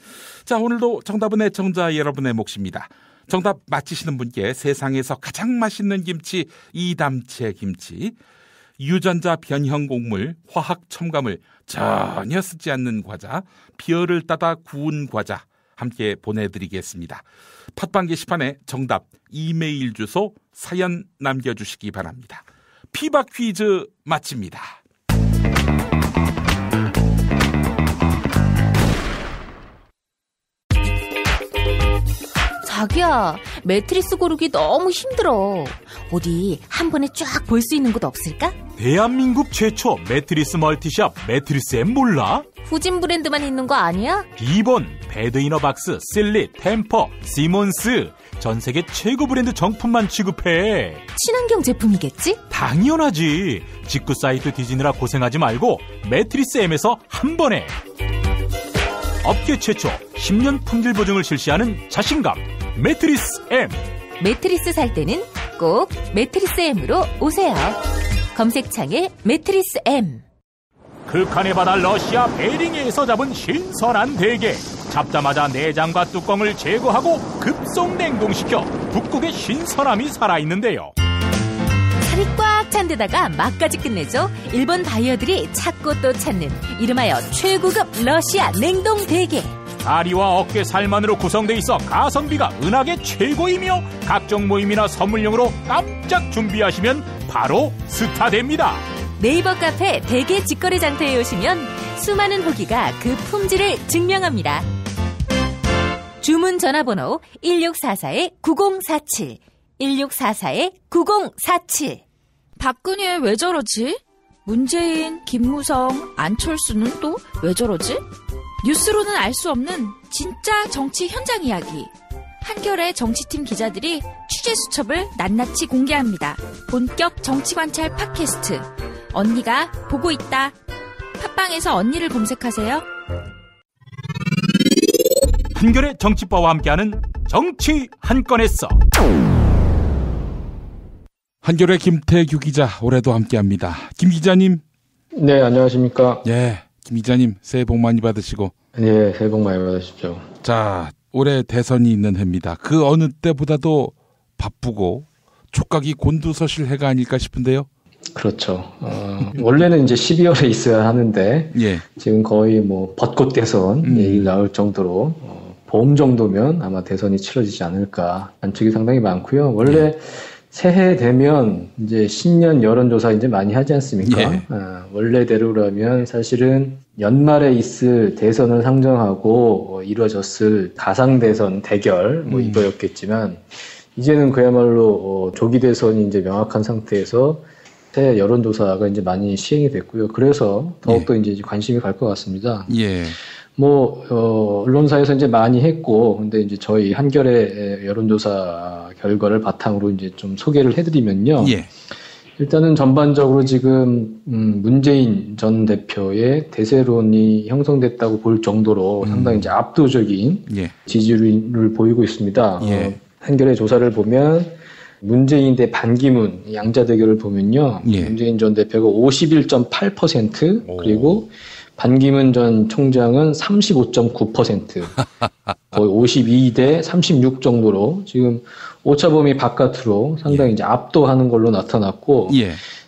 [SPEAKER 1] 자, 오늘도 정답은 애청자 여러분의 몫입니다. 정답 맞히시는 분께 세상에서 가장 맛있는 김치 이담채 김치, 유전자 변형 곡물, 화학 첨가물 전혀 쓰지 않는 과자, 비열을 따다 구운 과자 함께 보내드리겠습니다. 팟빵 게시판에 정답, 이메일 주소, 사연 남겨주시기 바랍니다. 피박 퀴즈 마칩니다.
[SPEAKER 6] 자기야, 매트리스 고르기 너무 힘들어. 어디 한 번에 쫙 볼 수 있는 곳 없을까?
[SPEAKER 5] 대한민국 최초 매트리스 멀티샵 매트리스엠 몰라?
[SPEAKER 6] 후진 브랜드만 있는 거 아니야?
[SPEAKER 5] 비본, 베드이너박스, 실리, 템퍼, 시몬스 전 세계 최고 브랜드 정품만 취급해.
[SPEAKER 6] 친환경 제품이겠지?
[SPEAKER 5] 당연하지. 직구 사이트 뒤지느라 고생하지 말고 매트리스엠에서 한 번에. 업계 최초 10년 품질 보증을 실시하는 자신감 매트리스엠.
[SPEAKER 6] 매트리스 살 때는 꼭 매트리스엠으로 오세요. 검색창에 매트리스엠.
[SPEAKER 5] 극한의 바다 러시아 베링해에서 잡은 신선한 대게. 잡자마자 내장과 뚜껑을 제거하고 급속 냉동시켜 북극의 신선함이 살아있는데요.
[SPEAKER 6] 살이 꽉 찬 데다가 맛까지 끝내줘. 일본 바이어들이 찾고 또 찾는 이름하여 최고급 러시아 냉동 대게.
[SPEAKER 5] 다리와 어깨 살만으로 구성돼 있어 가성비가 은하계 최고이며 각종 모임이나 선물용으로 깜짝 준비하시면 바로 스타됩니다.
[SPEAKER 6] 네이버 카페 대게 직거래 장터에 오시면 수많은 후기가 그 품질을 증명합니다. 주문 전화번호 1644-9047 1644-9047.
[SPEAKER 7] 박근혜 왜 저러지? 문재인, 김무성, 안철수는 또 왜 저러지? 뉴스로는 알 수 없는 진짜 정치 현장 이야기. 한겨레 정치팀 기자들이 취재 수첩을 낱낱이 공개합니다. 본격 정치관찰 팟캐스트. 언니가 보고 있다. 팟빵에서 언니를 검색하세요.
[SPEAKER 5] 한겨레 정치바와 함께하는 정치 한 건에 써.
[SPEAKER 1] 한겨레 김태규 기자 올해도 함께합니다. 김 기자님.
[SPEAKER 9] 네, 안녕하십니까.
[SPEAKER 1] 예, 김 기자님 새해 복 많이 받으시고.
[SPEAKER 9] 네, 새해 복 많이 받으십시오.
[SPEAKER 1] 자, 올해 대선이 있는 해입니다. 그 어느 때보다도 바쁘고 촉각이 곤두서실 해가 아닐까 싶은데요.
[SPEAKER 9] 그렇죠. 원래는 이제 12월에 있어야 하는데
[SPEAKER 1] 예.
[SPEAKER 9] 지금 거의 뭐 벚꽃 대선 얘기 나올 정도로 봄 정도면 아마 대선이 치러지지 않을까 관측이 상당히 많고요. 원래 새해 되면 이제 신년 여론조사 이제 많이 하지 않습니까?
[SPEAKER 1] 예.
[SPEAKER 9] 원래대로라면 사실은 연말에 있을 대선을 상정하고 이루어졌을 가상대선 대결 뭐 이거였겠지만 이제는 그야말로 조기 대선이 이제 명확한 상태에서 새해 여론조사가 이제 많이 시행이 됐고요. 그래서 더욱더 이제 관심이 갈 것 같습니다.
[SPEAKER 1] 예.
[SPEAKER 9] 언론사에서 이제 많이 했고, 근데 이제 저희 한겨레 여론조사 결과를 바탕으로 이제 좀 소개를 해드리면요.
[SPEAKER 1] 예.
[SPEAKER 9] 일단은 전반적으로 지금, 문재인 전 대표의 대세론이 형성됐다고 볼 정도로 상당히 이제 압도적인 지지율을 보이고 있습니다. 한겨레 조사를 보면 문재인 대 반기문 양자 대결을 보면요. 문재인 전 대표가 51.8% 그리고 반기문 전 총장은 35.9%, 거의 52대 36 정도로 지금 오차범위 바깥으로 상당히 이제 압도하는 걸로 나타났고,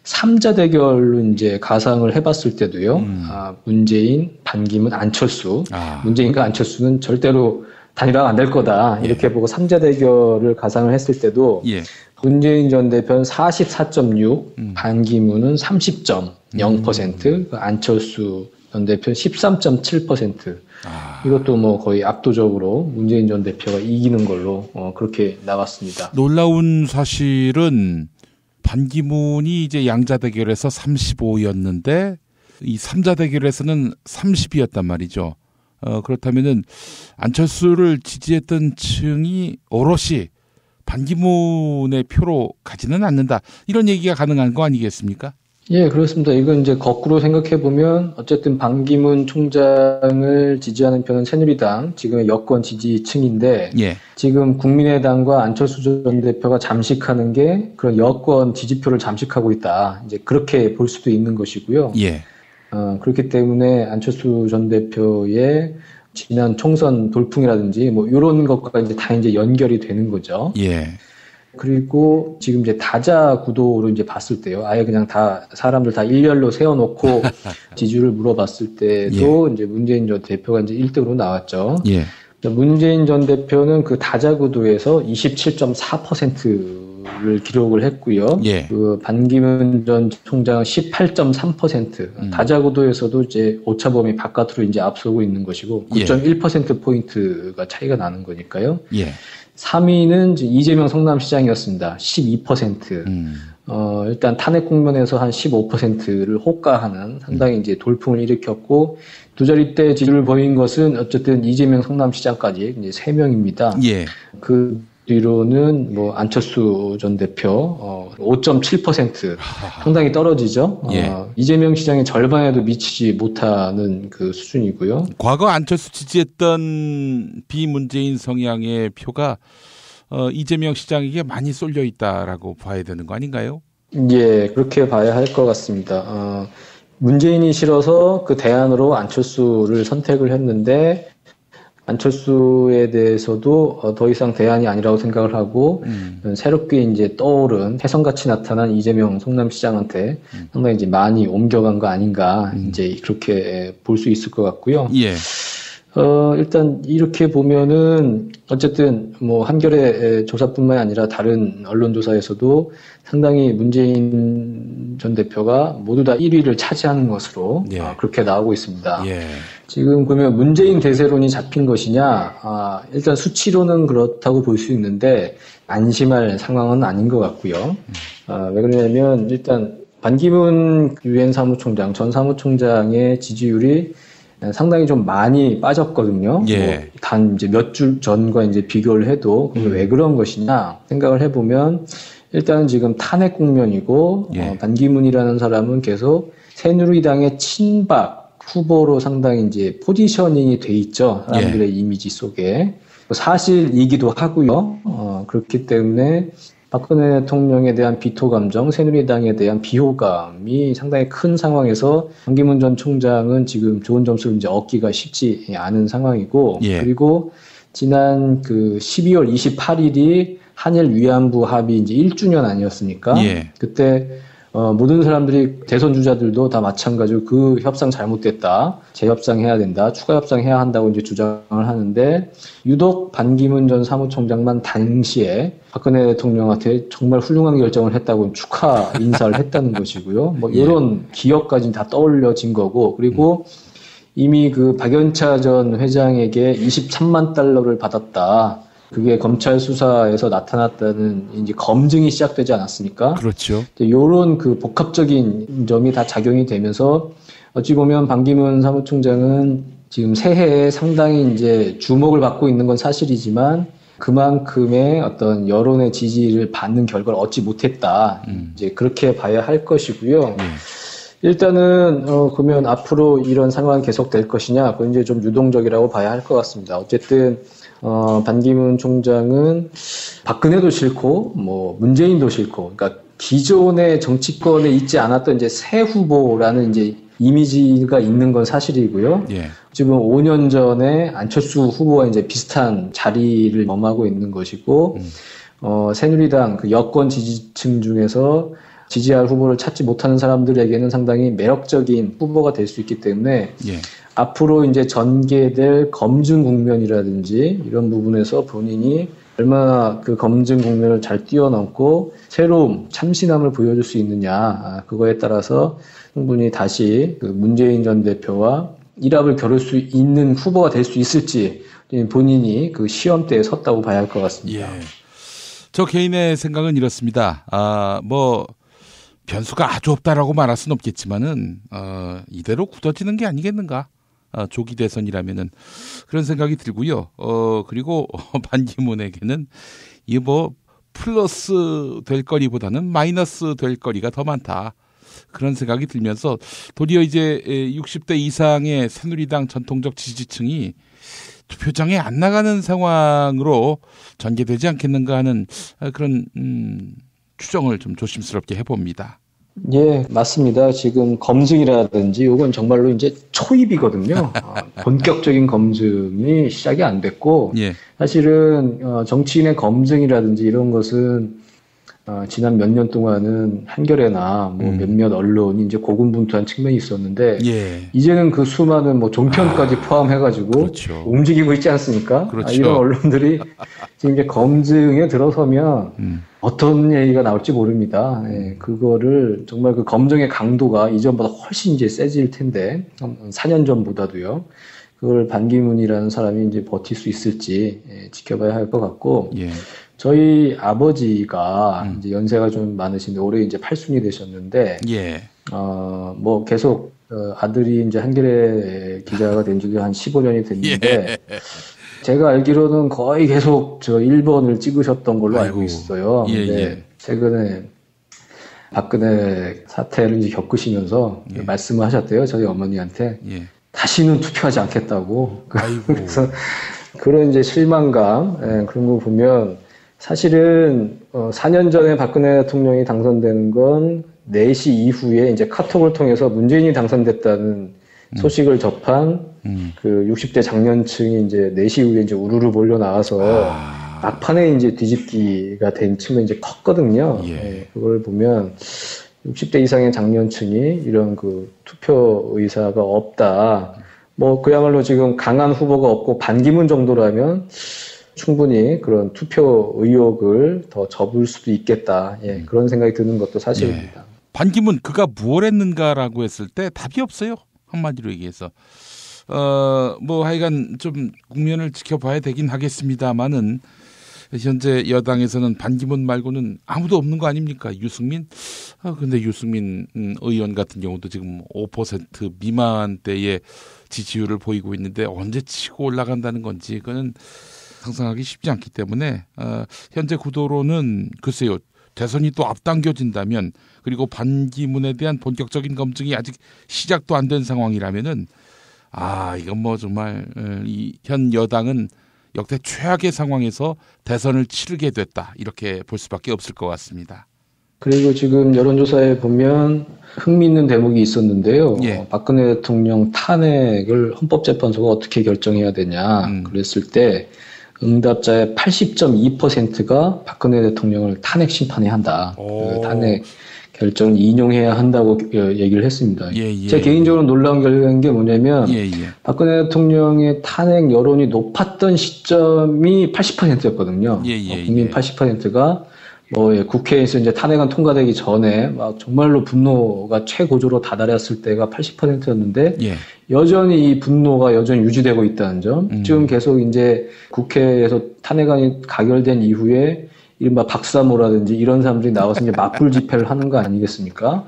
[SPEAKER 9] 3자 대결로 이제 가상을 해봤을 때도요, 문재인, 반기문, 안철수, 문재인과 안철수는 절대로 단일화가 안 될 거다, 이렇게 보고 3자 대결을 가상을 했을 때도, 문재인 전 대표는 44.6, 반기문은 30.0%, 안철수 전 대표는 13.7%. 이것도 뭐 거의 압도적으로 문재인 전 대표가 이기는 걸로 그렇게 나왔습니다.
[SPEAKER 1] 놀라운 사실은 반기문이 이제 양자 대결에서 35였는데 이 3자 대결에서는 30이었단 말이죠. 그렇다면은 안철수를 지지했던 층이 오롯이 반기문의 표로 가지는 않는다. 이런 얘기가 가능한 거 아니겠습니까?
[SPEAKER 9] 예, 그렇습니다. 이건 이제 거꾸로 생각해 보면 어쨌든 반기문 총장을 지지하는 편은 새누리당, 지금의 여권 지지층인데 지금 국민의당과 안철수 전 대표가 잠식하는 게 그런 여권 지지표를 잠식하고 있다. 이제 그렇게 볼 수도 있는 것이고요. 그렇기 때문에 안철수 전 대표의 지난 총선 돌풍이라든지 뭐 이런 것과 이제 다 이제 연결이 되는 거죠. 그리고 지금 이제 다자 구도로 이제 봤을 때요. 아예 그냥 다 사람들 다 일렬로 세워놓고 지지율을 물어봤을 때도 이제 문재인 전 대표가 이제 1등으로 나왔죠. 문재인 전 대표는 그 다자 구도에서 27.4%를 기록을 했고요. 그 반기문 전 총장은 18.3%. 다자 구도에서도 이제 오차범위 바깥으로 이제 앞서고 있는 것이고 9.1% 포인트가 차이가 나는 거니까요. 3위는 이제 이재명 성남시장이었습니다. 12%. 일단 탄핵 국면에서 한 15%를 호가하는 상당히 이제 돌풍을 일으켰고, 두 자릿대 지지를 보인 것은 어쨌든 이재명 성남시장까지 이제 3명입니다. 그 뒤로는 뭐 안철수 전 대표 5.7% 상당히 떨어지죠. 이재명 시장의 절반에도 미치지 못하는 그 수준이고요.
[SPEAKER 1] 과거 안철수 지지했던 비문재인 성향의 표가 이재명 시장에게 많이 쏠려 있다라고 봐야 되는 거 아닌가요?
[SPEAKER 9] 예, 그렇게 봐야 할 것 같습니다. 문재인이 싫어서 그 대안으로 안철수를 선택을 했는데 안철수에 대해서도 더 이상 대안이 아니라고 생각을 하고 새롭게 이제 떠오른 혜성같이 나타난 이재명 성남시장한테 상당히 이제 많이 옮겨간 거 아닌가 이제 그렇게 볼 수 있을 것 같고요. 일단 이렇게 보면은 어쨌든 뭐 한겨레 조사뿐만 아니라 다른 언론 조사에서도 상당히 문재인 전 대표가 모두 다 1위를 차지하는 것으로 그렇게 나오고 있습니다. 지금 그러면 문재인 대세론이 잡힌 것이냐? 일단 수치로는 그렇다고 볼 수 있는데 안심할 상황은 아닌 것 같고요. 왜 그러냐면 일단 반기문 유엔 사무총장, 전 사무총장의 지지율이 상당히 좀 많이 빠졌거든요.
[SPEAKER 1] 예.
[SPEAKER 9] 뭐 단 이제 몇 주 전과 이제 비교를 해도 왜 그런 것이냐 생각을 해보면 일단은 지금 탄핵 국면이고 반기문이라는 사람은 계속 새누리당의 친박 후보로 상당히 이제 포지셔닝이 돼 있죠. 사람들의 이미지 속에. 사실이기도 하고요. 그렇기 때문에 박근혜 대통령에 대한 비토 감정, 새누리당에 대한 비호감이 상당히 큰 상황에서 반기문 전 총장은 지금 좋은 점수를 이제 얻기가 쉽지 않은 상황이고, 그리고 지난 그 12월 28일이 한일 위안부 합의 이제 1주년 아니었습니까? 그때 모든 사람들이 대선 주자들도 다 마찬가지로 그 협상 잘못됐다, 재협상해야 된다, 추가 협상해야 한다고 이제 주장을 하는데 유독 반기문 전 사무총장만 당시에 박근혜 대통령한테 정말 훌륭한 결정을 했다고 축하 인사를 했다는 것이고요. 뭐 이런 기억까지 다 떠올려진 거고, 그리고 이미 그 박연차 전 회장에게 23만 달러를 받았다. 그게 검찰 수사에서 나타났다는 이제 검증이 시작되지 않았습니까?
[SPEAKER 1] 그렇죠.
[SPEAKER 9] 요런 그 복합적인 점이 다 작용이 되면서 어찌 보면 반기문 사무총장은 지금 새해에 상당히 이제 주목을 받고 있는 건 사실이지만 그만큼의 어떤 여론의 지지를 받는 결과를 얻지 못했다. 이제 그렇게 봐야 할 것이고요. 일단은 그러면 앞으로 이런 상황이 계속될 것이냐? 그건 이제 좀 유동적이라고 봐야 할 것 같습니다. 어쨌든 반기문 총장은 박근혜도 싫고, 뭐, 문재인도 싫고, 그러니까 기존의 정치권에 있지 않았던 이제 새 후보라는 이제 이미지가 있는 건 사실이고요. 지금 5년 전에 안철수 후보와 이제 비슷한 자리를 점하고 있는 것이고, 새누리당 그 여권 지지층 중에서 지지할 후보를 찾지 못하는 사람들에게는 상당히 매력적인 후보가 될 수 있기 때문에, 앞으로 이제 전개될 검증 국면이라든지 이런 부분에서 본인이 얼마나 그 검증 국면을 잘 뛰어넘고 새로운 참신함을 보여줄 수 있느냐, 그거에 따라서 충분히 다시 그 문재인 전 대표와 일합을 겨룰 수 있는 후보가 될 수 있을지 본인이 그 시험대에 섰다고 봐야 할 것 같습니다.
[SPEAKER 1] 저 개인의 생각은 이렇습니다. 뭐 변수가 아주 없다라고 말할 수는 없겠지만은 이대로 굳어지는 게 아니겠는가? 조기 대선이라면은 그런 생각이 들고요. 그리고 반기문에게는 이 뭐 플러스 될 거리보다는 마이너스 될 거리가 더 많다. 그런 생각이 들면서 도리어 이제 60대 이상의 새누리당 전통적 지지층이 투표장에 안 나가는 상황으로 전개되지 않겠는가 하는 그런 추정을 좀 조심스럽게 해봅니다.
[SPEAKER 9] 예, 맞습니다. 지금 검증이라든지 이건 정말로 이제 초입이거든요. 본격적인 검증이 시작이 안 됐고, 사실은 정치인의 검증이라든지 이런 것은 지난 몇 년 동안은 한겨레나 뭐 몇몇 언론이 이제 고군분투한 측면이 있었는데, 이제는 그 수많은 뭐 종편까지 포함해가지고 움직이고 있지 않습니까? 이런 언론들이 지금 이제 검증에 들어서면 어떤 얘기가 나올지 모릅니다. 그거를 정말 그 검증의 강도가 이전보다 훨씬 이제 세질 텐데, 4년 전보다도요. 그걸 반기문이라는 사람이 이제 버틸 수 있을지 지켜봐야 할 것 같고, 저희 아버지가 이제 연세가 좀 많으신데 올해 이제 8순이 되셨는데, 뭐 계속 아들이 이제 한겨레 기자가 된 지도 한 15년이 됐는데, 제가 알기로는 거의 계속 저 1번을 찍으셨던 걸로 알고 있어요. 근데 최근에 박근혜 사태를 이제 겪으시면서 말씀을 하셨대요. 저희 어머니한테. 다시는 투표하지 않겠다고. 그래서 그런 이제 실망감, 그런 거 보면 사실은 4년 전에 박근혜 대통령이 당선되는 건 4시 이후에 이제 카톡을 통해서 문재인이 당선됐다는 소식을 접한 그 60대 장년층이 이제 4시 이후에 이제 우르르 몰려 나와서 막판에 이제 뒤집기가 된 측면이 이제 컸거든요. 그걸 보면 60대 이상의 장년층이 이런 그 투표 의사가 없다. 뭐 그야말로 지금 강한 후보가 없고 반기문 정도라면 충분히 그런 투표 의욕을 더 접을 수도 있겠다. 그런 생각이 드는 것도 사실입니다.
[SPEAKER 1] 반기문 그가 무엇 했는가라고 했을 때 답이 없어요. 한마디로 얘기해서. 뭐 하여간 좀 국면을 지켜봐야 되긴 하겠습니다만은 현재 여당에서는 반기문 말고는 아무도 없는 거 아닙니까? 유승민? 근데 유승민 의원 같은 경우도 지금 5% 미만대의 지지율을 보이고 있는데 언제 치고 올라간다는 건지 그거는 상상하기 쉽지 않기 때문에 현재 구도로는 글쎄요. 대선이 또 앞당겨진다면 그리고 반기문에 대한 본격적인 검증이 아직 시작도 안 된 상황이라면은 이건 뭐 정말 이 현 여당은 역대 최악의 상황에서 대선을 치르게 됐다 이렇게 볼 수밖에 없을 것 같습니다.
[SPEAKER 9] 그리고 지금 여론조사에 보면 흥미있는 대목이 있었는데요. 박근혜 대통령 탄핵을 헌법재판소가 어떻게 결정해야 되냐 그랬을 때 응답자의 80.2%가 박근혜 대통령을 탄핵 심판해야 한다. 탄핵 결정을 인용해야 한다고 얘기를 했습니다. 제 개인적으로 놀라운 결과인 게 뭐냐면 박근혜 대통령의 탄핵 여론이 높았던 시점이 80%였거든요. 국민 80%가 국회에서 이제 탄핵안 통과되기 전에 막 정말로 분노가 최고조로 다다랐을 때가 80%였는데 여전히 이 분노가 여전히 유지되고 있다는 점. 지금 계속 이제 국회에서 탄핵안이 가결된 이후에 이른바 박사모라든지 이런 사람들이 나와서 이제 맞불 집회를 하는 거 아니겠습니까?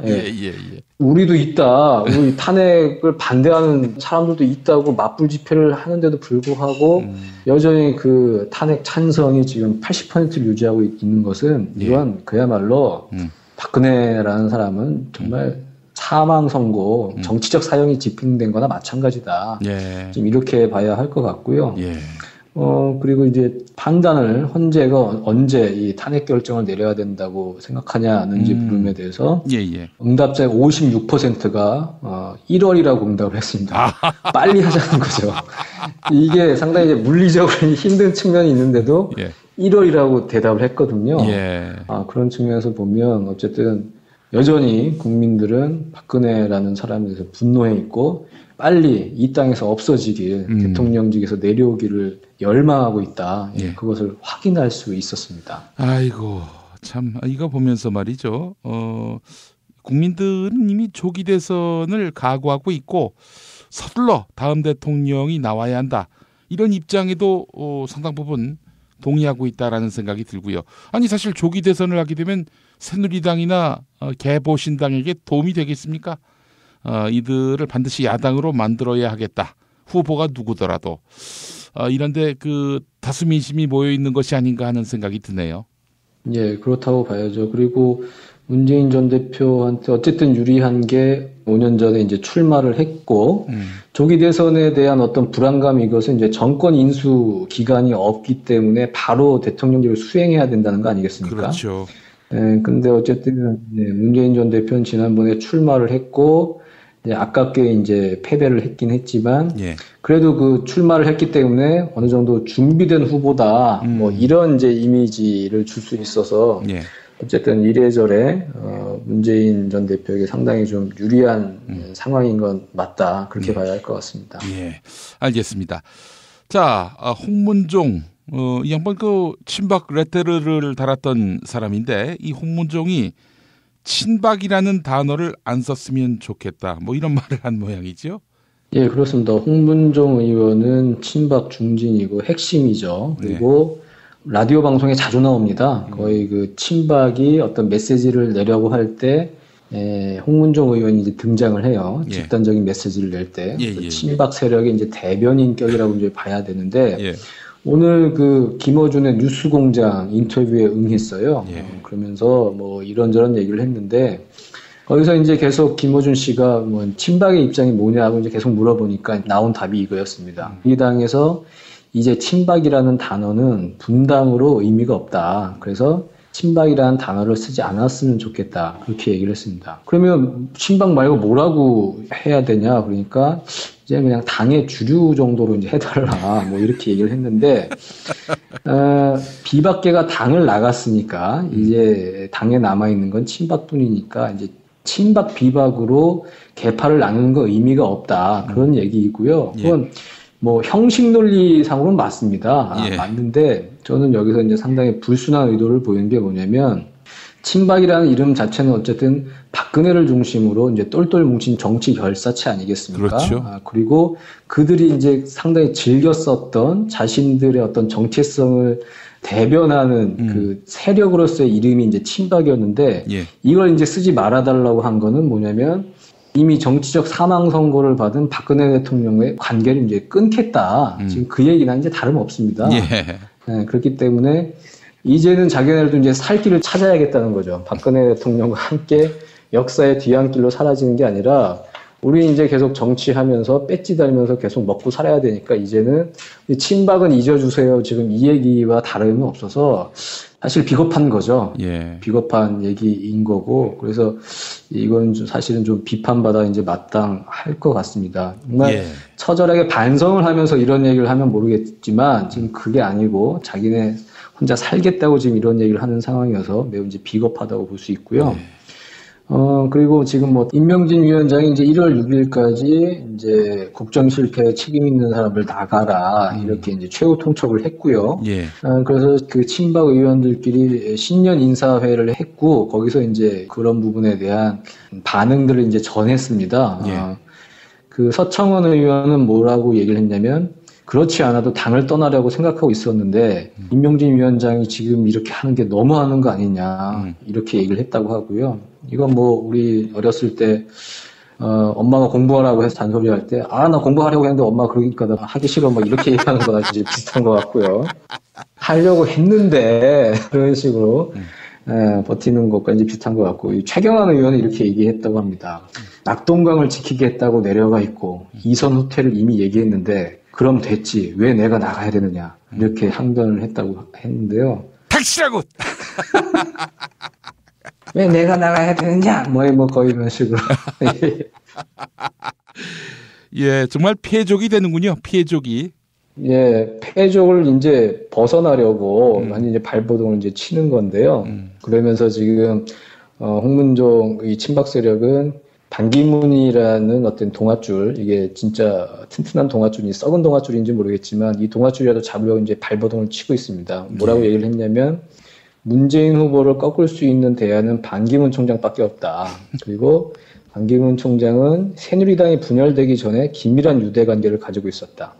[SPEAKER 9] 우리도 있다. 우리 탄핵을 반대하는 사람들도 있다고 맞불 집회를 하는데도 불구하고 여전히 그 탄핵 찬성이 지금 80%를 유지하고 있는 것은 이건 그야말로 박근혜라는 사람은 정말 사망 선고, 정치적 사형이 집행된 거나 마찬가지다. 지금 이렇게 봐야 할 것 같고요. 그리고 이제 판단을 헌재가 언제 이 탄핵 결정을 내려야 된다고 생각하냐는지 물음에 대해서 응답자의 56%가 1월이라고 응답을 했습니다. 빨리 하자는 거죠. 이게 상당히 이제 물리적으로 힘든 측면이 있는데도 1월이라고 대답을 했거든요. 그런 측면에서 보면 어쨌든 여전히 국민들은 박근혜라는 사람에 대해서 분노해 있고 빨리 이 땅에서 없어지길 대통령직에서 내려오기를 열망하고 있다. 그것을 확인할 수 있었습니다.
[SPEAKER 1] 아이고 참 이거 보면서 말이죠. 국민들은 이미 조기 대선을 각오하고 있고 서둘러 다음 대통령이 나와야 한다. 이런 입장에도 상당 부분 동의하고 있다라는 생각이 들고요. 아니 사실 조기 대선을 하게 되면 새누리당이나 개보신당에게 도움이 되겠습니까? 이들을 반드시 야당으로 만들어야 하겠다. 후보가 누구더라도. 이런데 그 다수 민심이 모여 있는 것이 아닌가 하는 생각이 드네요.
[SPEAKER 9] 그렇다고 봐야죠. 그리고 문재인 전 대표한테 어쨌든 유리한 게 5년 전에 이제 출마를 했고, 조기 대선에 대한 어떤 불안감 이것은 이제 정권 인수 기간이 없기 때문에 바로 대통령직을 수행해야 된다는 거 아니겠습니까?
[SPEAKER 1] 그렇죠.
[SPEAKER 9] 근데 어쨌든 문재인 전 대표는 지난번에 출마를 했고, 아깝게 이제 패배를 했긴 했지만, 그래도 그 출마를 했기 때문에 어느 정도 준비된 후보다, 뭐 이런 이제 이미지를 줄 수 있어서, 어쨌든 이래저래, 문재인 전 대표에게 상당히 좀 유리한 상황인 건 맞다. 그렇게 봐야 할 것 같습니다.
[SPEAKER 1] 알겠습니다. 자, 홍문종, 이 양반 그 친박 레테르를 달았던 사람인데, 이 홍문종이 친박이라는 단어를 안 썼으면 좋겠다. 뭐 이런 말을 한 모양이죠.
[SPEAKER 9] 그렇습니다. 홍문종 의원은 친박 중진이고 핵심이죠. 그리고 라디오 방송에 자주 나옵니다. 거의 그 친박이 어떤 메시지를 내려고 할 때 홍문종 의원이 이제 등장을 해요. 집단적인 메시지를 낼 때. 친박 세력의 이제 대변인격이라고 이제 봐야 되는데 오늘 그 김어준의 뉴스공장 인터뷰에 응했어요. 그러면서 뭐 이런저런 얘기를 했는데 거기서 이제 계속 김어준 씨가 뭐 친박의 입장이 뭐냐고 이제 계속 물어보니까 나온 답이 이거였습니다. 이 당에서 이제 친박이라는 단어는 분당으로 의미가 없다. 그래서 친박이라는 단어를 쓰지 않았으면 좋겠다. 그렇게 얘기를 했습니다. 그러면 친박 말고 뭐라고 해야 되냐? 그러니까 이제 그냥 당의 주류 정도로 이제 해달라. 뭐 이렇게 얘기를 했는데, 비박계가 당을 나갔으니까 이제 당에 남아있는 건 친박뿐이니까 이제 친박 비박으로 계파를 나누는 건 의미가 없다. 그런 얘기이고요. 그건 뭐 형식 논리상으로는 맞습니다. 맞는데 저는 여기서 이제 상당히 불순한 의도를 보이는 게 뭐냐면 친박이라는 이름 자체는 어쨌든 박근혜를 중심으로 이제 똘똘 뭉친 정치 결사체 아니겠습니까?
[SPEAKER 1] 그렇죠.
[SPEAKER 9] 그리고 그들이 이제 상당히 즐겨 썼던 자신들의 어떤 정체성을 대변하는 그 세력으로서의 이름이 이제 친박이었는데 이걸 이제 쓰지 말아달라고 한 거는 뭐냐면 이미 정치적 사망 선고를 받은 박근혜 대통령의 관계를 이제 끊겠다. 지금 그 얘기는 이제 다름없습니다. 네, 그렇기 때문에 이제는 자기네들도 이제 살 길을 찾아야겠다는 거죠. 박근혜 대통령과 함께 역사의 뒤안길로 사라지는 게 아니라 우리 이제 계속 정치하면서 배지 달면서 계속 먹고 살아야 되니까 이제는 친박은 잊어주세요. 지금 이 얘기와 다름이 없어서 사실 비겁한 거죠. 비겁한 얘기인 거고 그래서 이건 사실은 좀 비판받아 이제 마땅할 것 같습니다. 정말 처절하게 반성을 하면서 이런 얘기를 하면 모르겠지만 지금 그게 아니고 자기네 혼자 살겠다고 지금 이런 얘기를 하는 상황이어서 매우 이제 비겁하다고 볼 수 있고요. 그리고 지금 뭐, 임명진 위원장이 이제 1월 6일까지 이제 국정 실패에 책임 있는 사람을 나가라, 이렇게 이제 최후 통첩을 했고요. 그래서 그 친박 의원들끼리 신년 인사회를 했고, 거기서 이제 그런 부분에 대한 반응들을 이제 전했습니다. 그 서청원 의원은 뭐라고 얘기를 했냐면, 그렇지 않아도 당을 떠나려고 생각하고 있었는데 임명진 위원장이 지금 이렇게 하는 게 너무하는 거 아니냐 이렇게 얘기를 했다고 하고요. 이건 뭐 우리 어렸을 때 엄마가 공부하라고 해서 잔소리할 때 나 공부하려고 했는데 엄마가 그러니까 나 하기 싫어 막 이렇게 얘기하는 거나 비슷한 것 같고요. 하려고 했는데 그런 식으로 버티는 것과 이제 비슷한 것 같고 최경환 의원은 이렇게 얘기했다고 합니다. 낙동강을 지키겠다고 내려가 있고 이선 후퇴를 이미 얘기했는데 그럼 됐지. 왜 내가 나가야 되느냐. 이렇게 항변을 했다고 했는데요.
[SPEAKER 1] 닥치라고!
[SPEAKER 9] 왜 내가 나가야 되느냐. 뭐 거의 이런 식으로.
[SPEAKER 1] 정말 패족이 되는군요. 패족이.
[SPEAKER 9] 패족을 이제 벗어나려고 많이 이제 발버둥을 이제 치는 건데요. 그러면서 지금, 홍문종 이 친박 세력은 반기문이라는 어떤 동아줄, 이게 진짜 튼튼한 동아줄인지 썩은 동아줄인지 모르겠지만 이 동아줄이라도 잡으려고 이제 발버둥을 치고 있습니다. 뭐라고 얘기를 했냐면 문재인 후보를 꺾을 수 있는 대안은 반기문 총장밖에 없다. 그리고 반기문 총장은 새누리당이 분열되기 전에 긴밀한 유대관계를 가지고 있었다.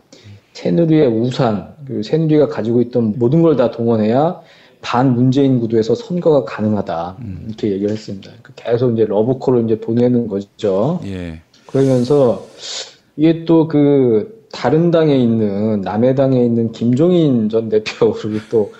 [SPEAKER 9] 새누리의 우산, 그리고 새누리가 가지고 있던 모든 걸 다 동원해야 반 문재인 구도에서 선거가 가능하다. 이렇게 얘기를 했습니다. 계속 이제 러브콜을 이제 보내는 거죠. 그러면서 이게 또 그 다른 당에 있는 남해당에 있는 김종인 전 대표를 또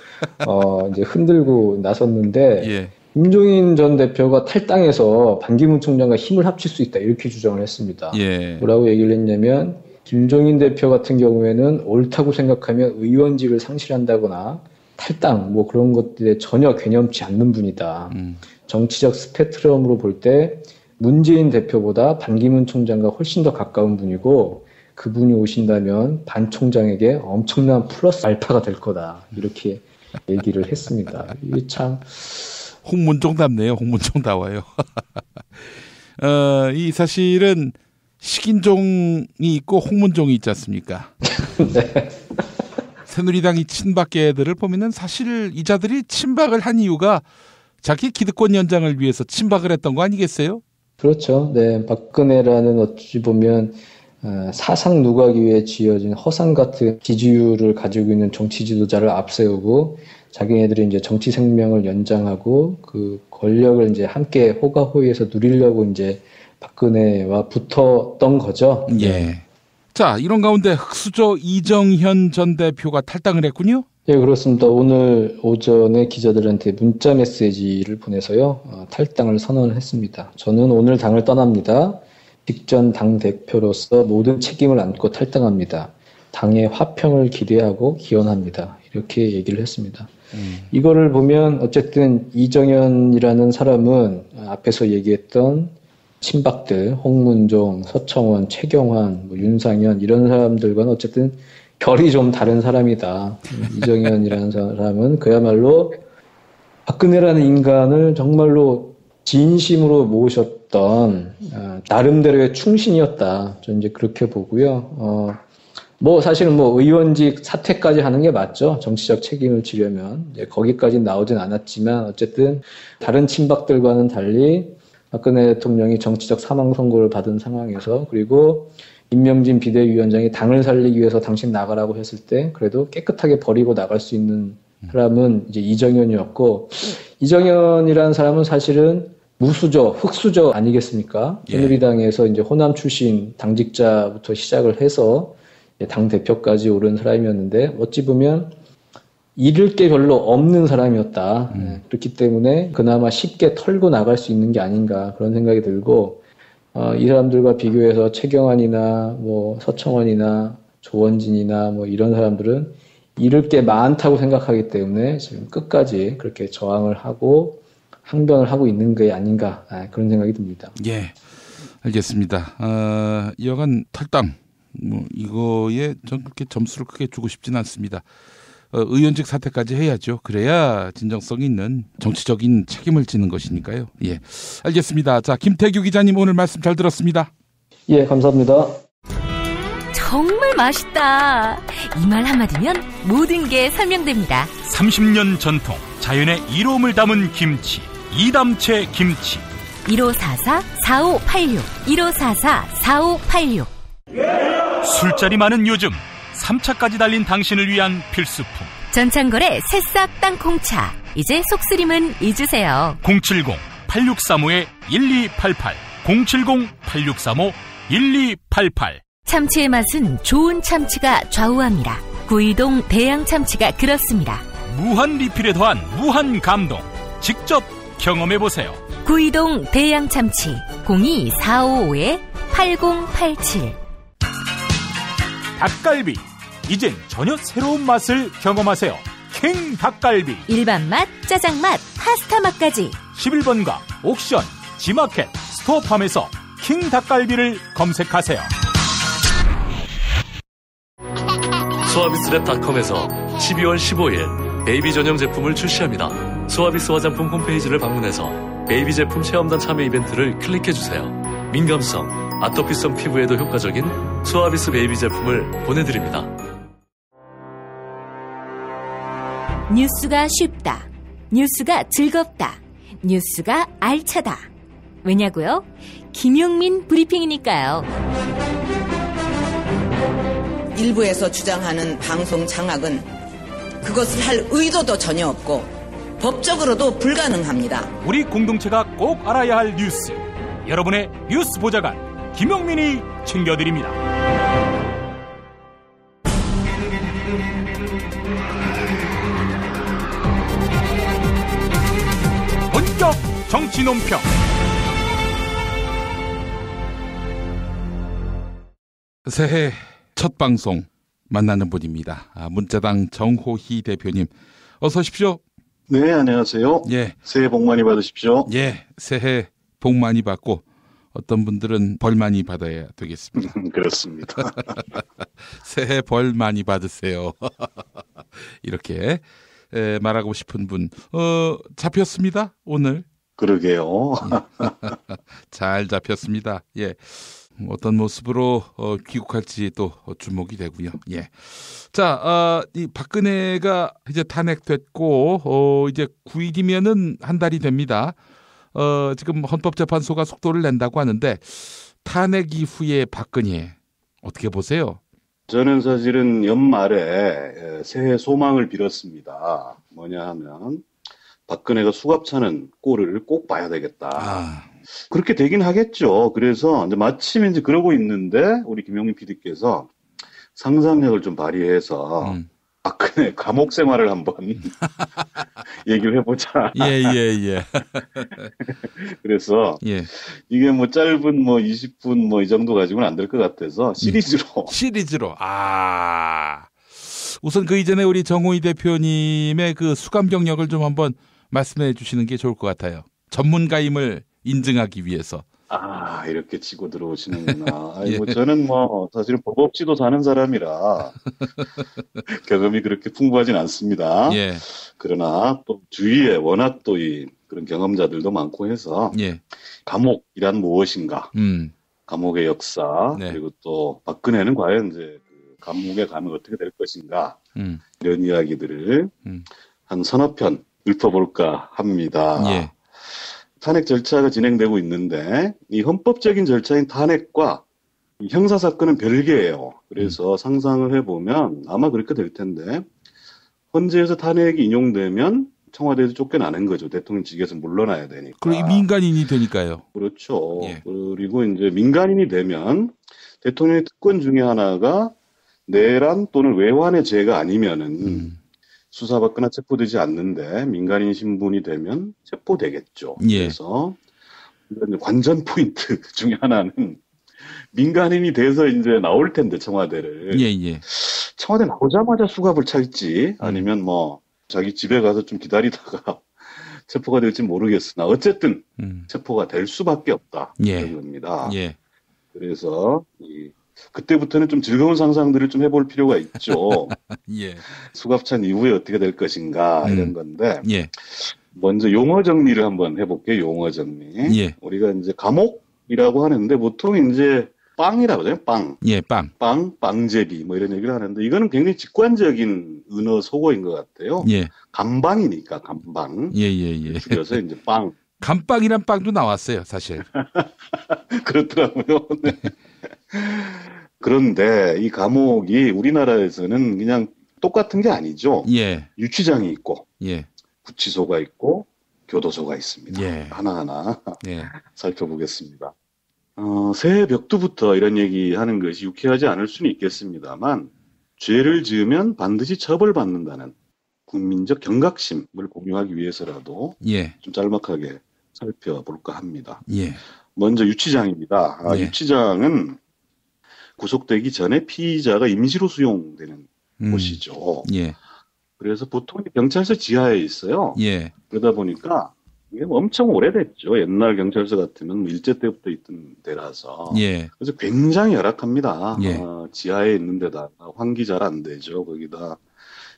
[SPEAKER 9] 이제 흔들고 나섰는데 김종인 전 대표가 탈당해서 반기문 총장과 힘을 합칠 수 있다 이렇게 주장을 했습니다. 뭐라고 얘기를 했냐면 김종인 대표 같은 경우에는 옳다고 생각하면 의원직을 상실한다거나 탈당 뭐 그런 것들에 전혀 개념치 않는 분이다. 정치적 스펙트럼으로 볼 때 문재인 대표보다 반기문 총장과 훨씬 더 가까운 분이고 그분이 오신다면 반 총장에게 엄청난 플러스 알파가 될 거다. 이렇게 얘기를 했습니다. 이게 참
[SPEAKER 1] 홍문종답네요. 홍문종다워요. 이 사실은 식인종이 있고 홍문종이 있지 않습니까? 새누리당이 친박계들을 보면은 사실 이자들이 친박을 한 이유가 자기 기득권 연장을 위해서 친박을 했던 거 아니겠어요?
[SPEAKER 9] 그렇죠. 박근혜라는 어찌 보면 사상 누각이 위해 지어진 허상 같은 지지율을 가지고 있는 정치 지도자를 앞세우고 자기네들이 이제 정치 생명을 연장하고 그 권력을 이제 함께 호가호위해서 누리려고 이제 박근혜와 붙었던 거죠.
[SPEAKER 1] 자, 이런 가운데 흑수저 이정현 전 대표가 탈당을 했군요?
[SPEAKER 9] 그렇습니다. 오늘 오전에 기자들한테 문자 메시지를 보내서요, 탈당을 선언을 했습니다. 저는 오늘 당을 떠납니다. 직전 당대표로서 모든 책임을 안고 탈당합니다. 당의 화평을 기대하고 기원합니다. 이렇게 얘기를 했습니다. 이거를 보면 어쨌든 이정현이라는 사람은 앞에서 얘기했던 친박들, 홍문종, 서청원, 최경환, 뭐 윤상현 이런 사람들과는 어쨌든 결이 좀 다른 사람이다. 이정현이라는 사람은 그야말로 박근혜라는 인간을 정말로 진심으로 모셨던 나름대로의 충신이었다. 저는 이제 그렇게 보고요. 뭐 사실은 뭐 의원직 사퇴까지 하는 게 맞죠. 정치적 책임을 지려면 거기까지 나오진 않았지만 어쨌든 다른 친박들과는 달리 박근혜 대통령이 정치적 사망 선고를 받은 상황에서 그리고 임명진 비대위원장이 당을 살리기 위해서 당신 나가라고 했을 때 그래도 깨끗하게 버리고 나갈 수 있는 사람은 이제 이정현이었고, 이정현이라는 사람은 사실은 무수저, 흑수저 아니겠습니까? 새누리당에서 이제 호남 출신 당직자부터 시작을 해서 당 대표까지 오른 사람이었는데, 어찌 보면 잃을 게 별로 없는 사람이었다. 그렇기 때문에 그나마 쉽게 털고 나갈 수 있는 게 아닌가 그런 생각이 들고, 이 사람들과 비교해서 최경환이나 뭐 서청원이나 조원진이나 뭐 이런 사람들은 잃을 게 많다고 생각하기 때문에 지금 끝까지 그렇게 저항을 하고 항변을 하고 있는 게 아닌가 그런 생각이 듭니다.
[SPEAKER 1] 예, 알겠습니다. 여간 탈당 뭐 이거에 전 그렇게 점수를 크게 주고 싶지는 않습니다. 의원직 사퇴까지 해야죠. 그래야 진정성 있는 정치적인 책임을 지는 것이니까요. 예, 알겠습니다. 자, 김태규 기자님 오늘 말씀 잘 들었습니다.
[SPEAKER 9] 예, 감사합니다.
[SPEAKER 6] 정말 맛있다. 이 말 한마디면 모든 게 설명됩니다.
[SPEAKER 5] 30년 전통 자연의 이로움을 담은 김치, 이담채 김치.
[SPEAKER 6] 1544-4586 1544-4586.
[SPEAKER 5] 술자리 많은 요즘 3차까지 달린 당신을 위한 필수품
[SPEAKER 6] 전창걸의 새싹 땅콩차. 이제 속쓰림은 잊으세요.
[SPEAKER 5] 070-8635-1288 070-8635-1288.
[SPEAKER 6] 참치의 맛은 좋은 참치가 좌우합니다. 구이동 대양 참치가 그렇습니다.
[SPEAKER 5] 무한 리필에 더한 무한 감동. 직접 경험해보세요.
[SPEAKER 6] 구이동 대양 참치 02-455-8087.
[SPEAKER 5] 닭갈비, 이젠 전혀 새로운 맛을 경험하세요. 킹 닭갈비.
[SPEAKER 6] 일반 맛, 짜장 맛, 파스타 맛까지.
[SPEAKER 5] 11번가 옥션, 지마켓, 스토어팜에서 킹 닭갈비를 검색하세요.
[SPEAKER 11] 소아비스랩닷컴에서 12월 15일 베이비 전용 제품을 출시합니다. 소아비스 화장품 홈페이지를 방문해서 베이비 제품 체험단 참여 이벤트를 클릭해주세요. 민감성, 아토피성 피부에도 효과적인 소아비스 베이비 제품을 보내드립니다.
[SPEAKER 6] 뉴스가 쉽다. 뉴스가 즐겁다. 뉴스가 알차다. 왜냐고요? 김용민 브리핑이니까요.
[SPEAKER 12] 일부에서 주장하는 방송 장악은 그것을 할 의도도 전혀 없고 법적으로도 불가능합니다.
[SPEAKER 5] 우리 공동체가 꼭 알아야 할 뉴스. 여러분의 뉴스 보좌관 김용민이 챙겨드립니다. 본격 정치 논평.
[SPEAKER 1] 새해 첫 방송 만나는 분입니다. 문자당 정호희 대표님, 어서 오십시오.
[SPEAKER 13] 네, 안녕하세요.
[SPEAKER 1] 예,
[SPEAKER 13] 새해 복 많이 받으십시오.
[SPEAKER 1] 예, 새해 복 많이 받고 어떤 분들은 벌 많이 받아야 되겠습니다.
[SPEAKER 13] 그렇습니다.
[SPEAKER 1] 새해 벌 많이 받으세요. 이렇게 말하고 싶은 분 잡혔습니다, 오늘.
[SPEAKER 13] 그러게요.
[SPEAKER 1] 잘 잡혔습니다. 예. 어떤 모습으로 귀국할지 또 주목이 되고요. 예. 자, 이 박근혜가 이제 탄핵됐고 이제 9일이면은 한 달이 됩니다. 지금 헌법재판소가 속도를 낸다고 하는데 탄핵 이후에 박근혜 어떻게 보세요?
[SPEAKER 13] 저는 사실은 연말에 새해 소망을 빌었습니다. 뭐냐 하면 박근혜가 수갑차는 꼴을 꼭 봐야 되겠다. 그렇게 되긴 하겠죠. 그래서 이제 마침 이제 그러고 있는데 우리 김용민 PD께서 상상력을 좀 발휘해서 박근혜 감옥 생활을 한번 얘기를 해보자.
[SPEAKER 1] 예.
[SPEAKER 13] 그래서 이게 뭐 짧은 뭐 20분 뭐 이 정도 가지고는 안 될 것 같아서 시리즈로.
[SPEAKER 1] 우선 그 이전에 우리 정호희 대표님의 그 수감 경력을 좀 한번 말씀해 주시는 게 좋을 것 같아요. 전문가임을 인증하기 위해서.
[SPEAKER 13] 이렇게 치고 들어오시는구나. 아이고, 저는 뭐, 사실은 법 없이도 사는 사람이라, 경험이 그렇게 풍부하진 않습니다.
[SPEAKER 1] 예.
[SPEAKER 13] 그러나, 또, 주위에 워낙 또 그런 경험자들도 많고 해서, 감옥이란 무엇인가, 감옥의 역사, 그리고 또, 박근혜는 과연 이제, 감옥에 가면 어떻게 될 것인가, 이런 이야기들을 한 서너 편 읊어볼까 합니다.
[SPEAKER 1] 예.
[SPEAKER 13] 탄핵 절차가 진행되고 있는데 이 헌법적인 절차인 탄핵과 형사사건은 별개예요. 그래서 상상을 해보면 아마 그렇게 될 텐데 헌재에서 탄핵이 인용되면 청와대에서 쫓겨나는 거죠. 대통령직에서 물러나야 되니까.
[SPEAKER 1] 그리고 민간인이 되니까요.
[SPEAKER 13] 그렇죠. 그리고 이제 민간인이 되면 대통령의 특권 중에 하나가 내란 또는 외환의 죄가 아니면은 수사받거나 체포되지 않는데 민간인 신분이 되면 체포되겠죠. 그래서 관전 포인트 중에 하나는 민간인이 돼서 이제 나올 텐데 청와대를. 청와대 나오자마자 수갑을 찰지 아니면 뭐 자기 집에 가서 좀 기다리다가 체포가 될지 모르겠으나 어쨌든 체포가 될 수밖에 없다. 이런 겁니다. 그래서 그때부터는 좀 즐거운 상상들을 좀 해볼 필요가 있죠. 수갑 찬 이후에 어떻게 될 것인가 이런 건데 먼저 용어 정리를 한번 해볼게요. 용어 정리. 우리가 이제 감옥이라고 하는데 보통 이제 빵이라고 하잖아요. 빵. 빵제비 뭐 이런 얘기를 하는데 이거는 굉장히 직관적인 은어 속어인 것 같아요. 감방이니까 감방. 줄여서 이제 빵.
[SPEAKER 1] 감빵이란 빵도 나왔어요, 사실.
[SPEAKER 13] 그렇더라고요. 네. 그런데 이 감옥이 우리나라에서는 그냥 똑같은 게 아니죠. 유치장이 있고, 구치소가 있고, 교도소가 있습니다. 하나하나 살펴보겠습니다. 새해 벽두부터 이런 얘기하는 것이 유쾌하지 않을 수는 있겠습니다만 죄를 지으면 반드시 처벌받는다는 국민적 경각심을 공유하기 위해서라도 좀 짤막하게 살펴볼까 합니다. 먼저 유치장입니다. 유치장은 구속되기 전에 피의자가 임시로 수용되는 곳이죠. 그래서 보통 경찰서 지하에 있어요. 그러다 보니까 이게 엄청 오래됐죠. 옛날 경찰서 같으면 일제 때부터 있던 데라서. 그래서 굉장히 열악합니다. 지하에 있는 데다 환기 잘 안 되죠. 거기다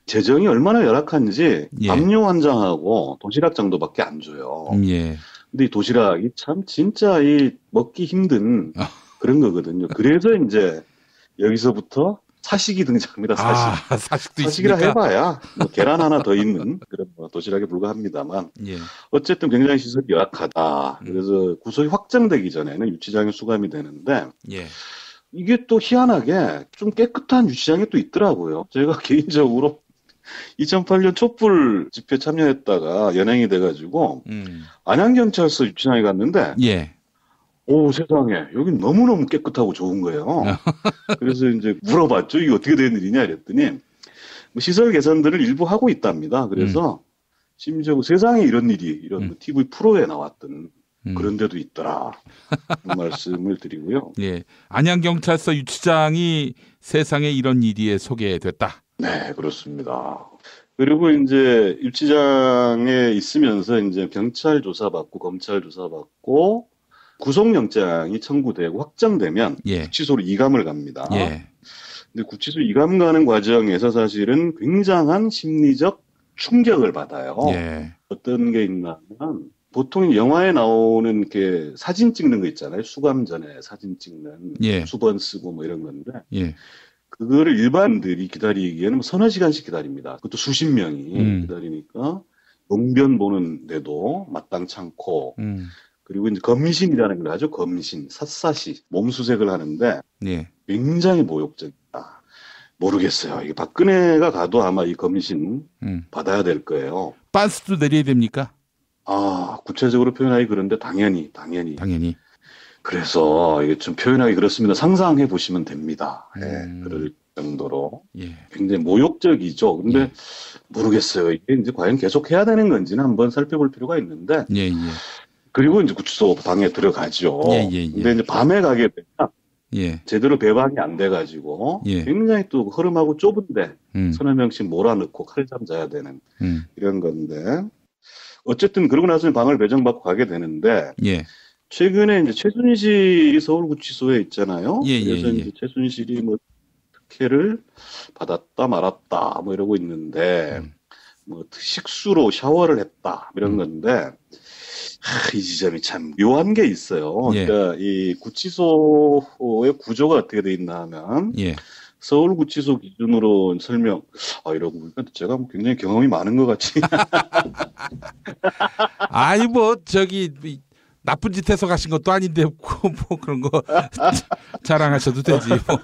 [SPEAKER 13] 재정이 얼마나 열악한지 담요 한 장하고 도시락 정도밖에 안 줘요. 근데 이 도시락이 참 진짜 이 먹기 힘든 그런 거거든요. 그래서 이제 여기서부터 사식이 등장합니다.
[SPEAKER 1] 사식도
[SPEAKER 13] 사식이라
[SPEAKER 1] 있으니까.
[SPEAKER 13] 해봐야 뭐 계란 하나 더 있는 그런 뭐 도시락에 불과합니다만 어쨌든 굉장히 시설이 열악하다. 그래서 구속이 확정되기 전에는 유치장에 수감이 되는데 이게 또 희한하게 좀 깨끗한 유치장이 또 있더라고요. 제가 개인적으로 2008년 촛불 집회 참여했다가 연행이 돼가지고 안양경찰서 유치장에 갔는데 오 세상에 여기 너무너무 깨끗하고 좋은 거예요. 그래서 이제 물어봤죠. 이게 어떻게 된 일이냐 이랬더니 뭐 시설 개선들을 일부 하고 있답니다. 그래서 심지어 세상에 이런 일이 이런 TV 프로에 나왔던 그런 데도 있더라. 그런 말씀을 드리고요.
[SPEAKER 1] 안양경찰서 유치장이 세상에 이런 일이 소개됐다.
[SPEAKER 13] 네, 그렇습니다. 그리고 이제 유치장에 있으면서 이제 경찰 조사받고 검찰 조사받고 구속영장이 청구되고 확정되면 구치소로 이감을 갑니다. 근데 구치소 이감 가는 과정에서 사실은 굉장한 심리적 충격을 받아요. 어떤 게 있냐면 보통 영화에 나오는 이렇게 사진 찍는 거 있잖아요. 수감 전에 사진 찍는 수번 쓰고 뭐 이런 건데 그거를 일반들이 기다리기에는 뭐 서너 시간씩 기다립니다. 그것도 수십 명이 기다리니까 용변 보는데도 마땅치 않고 그리고 이제 검신이라는 걸 하죠. 검신, 샅샅이 몸수색을 하는데 굉장히 모욕적이다. 모르겠어요. 이게 박근혜가 가도 아마 이 검신 받아야 될 거예요.
[SPEAKER 1] 빤스도 내려야 됩니까?
[SPEAKER 13] 구체적으로 표현하기 그런데 당연히. 그래서 이게 좀 표현하기 그렇습니다. 상상해 보시면 됩니다. 그럴 정도로 굉장히 모욕적이죠. 근데 모르겠어요. 이게 이제 과연 계속 해야 되는 건지는 한번 살펴볼 필요가 있는데. 그리고 이제 구치소 방에 들어가죠. 근데 이제 밤에 가게 되면 제대로 배방이 안 돼가지고 굉장히 또 허름하고 좁은데 서너 명씩 몰아넣고 칼잠 자야 되는 이런 건데 어쨌든 그러고 나서 방을 배정받고 가게 되는데 최근에 이제 최순실이 서울구치소에 있잖아요. 그래서 이제 최순실이 뭐 특혜를 받았다 말았다 뭐 이러고 있는데 뭐 식수로 샤워를 했다 이런 건데 이 지점이 참 묘한 게 있어요. 그러니까 이 구치소의 구조가 어떻게 돼 있나 하면 서울구치소 기준으로 설명 이러고 보니까 제가 굉장히 경험이 많은 것 같이
[SPEAKER 1] 아니 뭐 저기 나쁜 짓 해서 가신 것도 아닌데 뭐 그런 거 자랑하셔도 되지 뭐.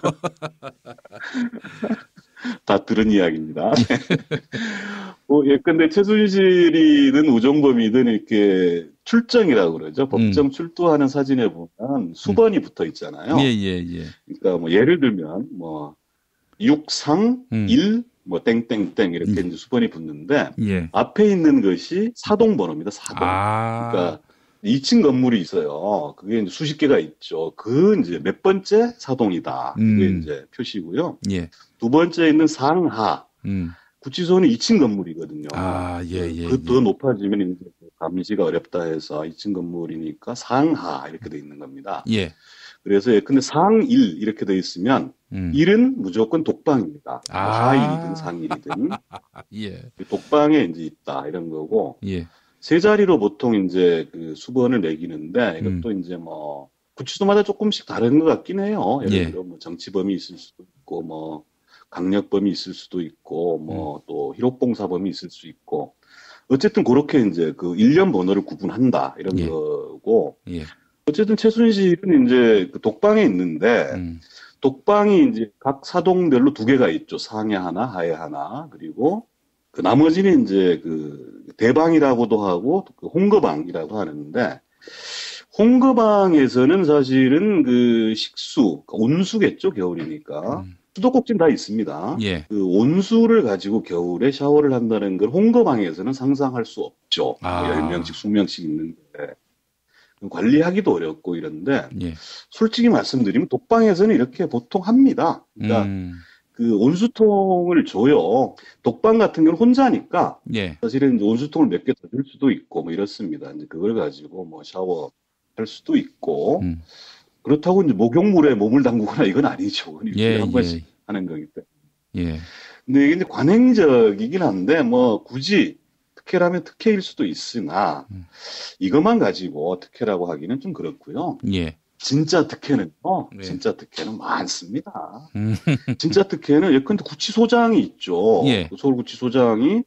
[SPEAKER 13] 다 들은 이야기입니다. 예컨대 최순실이든 우종범이든 이렇게 출정이라고 그러죠. 법정 출두하는 사진에 보면 수번이 붙어 있잖아요. 그러니까 뭐 예를 들면 뭐 6상 1 뭐 땡땡땡 이렇게 이제 수번이 붙는데 앞에 있는 것이 사동번호입니다. 사동. 그러니까 2층 건물이 있어요. 그게 이제 수십 개가 있죠. 그 이제 몇 번째 사동이다. 그게 이제 표시고요. 두 번째 있는 상하. 구치소는 2층 건물이거든요. 그 더 높아지면 이제 감시가 어렵다 해서 2층 건물이니까 상하 이렇게 돼 있는 겁니다. 그래서 근데 상1 이렇게 돼 있으면 1은 무조건 독방입니다. 하일이든 상일이든 독방에 이제 있다 이런 거고 세 자리로 보통 이제 그 수번을 매기는데 이것도 이제 뭐 구치소마다 조금씩 다른 것 같긴 해요. 예를 들어 뭐 정치범이 있을 수도 있고 뭐 강력범이 있을 수도 있고 뭐 또 희록봉사범이 있을 수 있고 어쨌든 그렇게 이제 그 1년 번호를 구분한다 이런 거고 어쨌든 최순실은 이제 그 독방에 있는데 독방이 이제 각 사동별로 2개가 있죠. 상해 하나, 하해 하나. 그리고 그 나머지는 이제 그 대방이라고도 하고 그 홍거방이라고 하는데 홍거방에서는 사실은 그 식수, 온수겠죠. 겨울이니까. 수도꼭지는 다 있습니다. 그 온수를 가지고 겨울에 샤워를 한다는 걸 홍거방에서는 상상할 수 없죠. 10명씩, 20명씩 있는데. 관리하기도 어렵고 이런데 솔직히 말씀드리면 독방에서는 이렇게 보통 합니다. 그러니까 그 온수통을 줘요. 독방 같은 경우는 혼자니까 사실은 온수통을 몇 개 더 줄 수도 있고 뭐 이렇습니다. 이제 그걸 가지고 뭐 샤워할 수도 있고 그렇다고 이제 목욕물에 몸을 담그거나 이건 아니죠. 일주일에 한 번씩 하는 거기 때문에. 근데 이게 이제 관행적이긴 한데 뭐 굳이 특혜라면 특혜일 수도 있으나 이것만 가지고 특혜라고 하기는 좀 그렇고요. 진짜 특혜는 진짜 특혜는 많습니다. 진짜 특혜는 예컨대 구치소장이 있죠. 서울구치소장이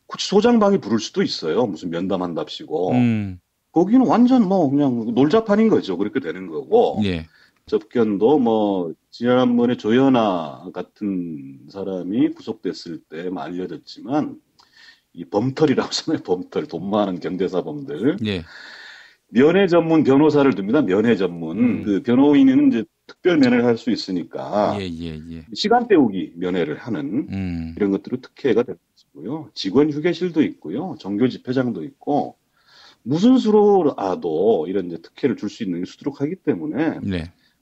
[SPEAKER 13] 구치소장방이 부를 수도 있어요. 무슨 면담한답시고. 거기는 완전 뭐 그냥 놀자판인 거죠. 그렇게 되는 거고. 접견도 뭐 지난번에 조연아 같은 사람이 구속됐을 때 알려졌지만 이 범털이라고 하잖아요. 범털, 돈 많은 경제사범들. 면회 전문 변호사를 둡니다. 면회 전문. 그 변호인은 이제 특별 면회를 할 수 있으니까. 시간 때우기 면회를 하는 이런 것들로 특혜가 될 것이고요. 직원 휴게실도 있고요. 정교 집회장도 있고. 무슨 수로라도 이런 이제 특혜를 줄 수 있는 게 수두룩하기 때문에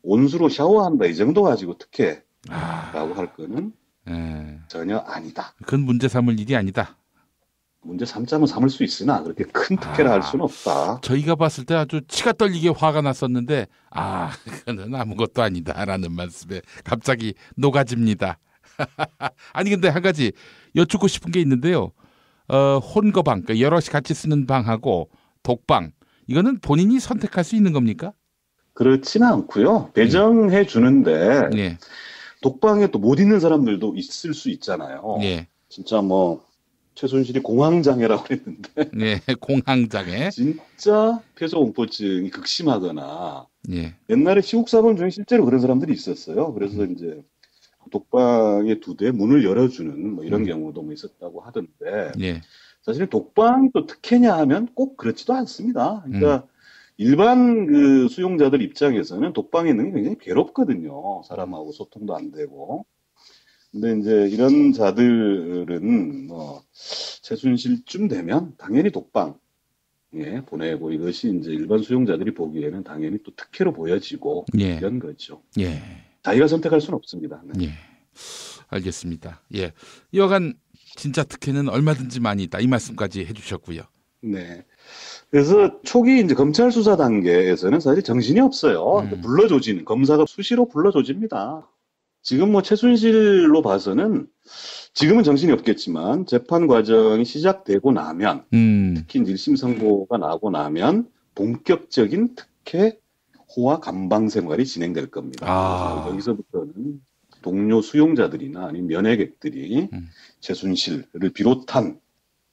[SPEAKER 13] 온수로 샤워한다 이 정도 가지고 특혜라고 할 거는 전혀 아니다.
[SPEAKER 1] 그건 문제 삼을 일이 아니다.
[SPEAKER 13] 문제 삼자면 삼을 수 있으나 그렇게 큰 특혜를 할 수는 없다.
[SPEAKER 1] 저희가 봤을 때 아주 치가 떨리게 화가 났었는데 그거는 아무것도 아니다라는 말씀에 갑자기 녹아집니다. 아니 근데 한 가지 여쭙고 싶은 게 있는데요. 혼거방, 그러니까 여럿이 같이 쓰는 방하고 독방 이거는 본인이 선택할 수 있는 겁니까?
[SPEAKER 13] 그렇지는 않고요. 배정해 주는데 독방에 또 못 있는 사람들도 있을 수 있잖아요. 진짜 뭐 최순실이 공황장애라고 했는데
[SPEAKER 1] 공황장애
[SPEAKER 13] 진짜 폐소공포증이 극심하거나 옛날에 시국사범 중에 실제로 그런 사람들이 있었어요. 그래서 이제 독방의 2대 문을 열어주는 뭐 이런 경우도 뭐 있었다고 하던데 사실 독방이 또 특혜냐 하면 꼭 그렇지도 않습니다. 그러니까 일반 그 수용자들 입장에서는 독방에 있는 게 굉장히 괴롭거든요. 사람하고 소통도 안 되고. 근데 이제 이런 자들은 뭐 최순실쯤 되면 당연히 독방에 보내고 이것이 이제 일반 수용자들이 보기에는 당연히 또 특혜로 보여지고 이런 거죠. 자기가 선택할 수는 없습니다.
[SPEAKER 1] 알겠습니다. 여간 진짜 특혜는 얼마든지 많이 있다 이 말씀까지 해주셨고요.
[SPEAKER 13] 그래서 초기 이제 검찰 수사 단계에서는 사실 정신이 없어요. 불러조지는 검사가 수시로 불러조집니다. 지금 뭐 최순실로 봐서는 지금은 정신이 없겠지만 재판 과정이 시작되고 나면 특히 1심 선고가 나고 나면 본격적인 특혜 호화 감방 생활이 진행될 겁니다. 여기서부터는 동료 수용자들이나 아니면 면회객들이 최순실을 비롯한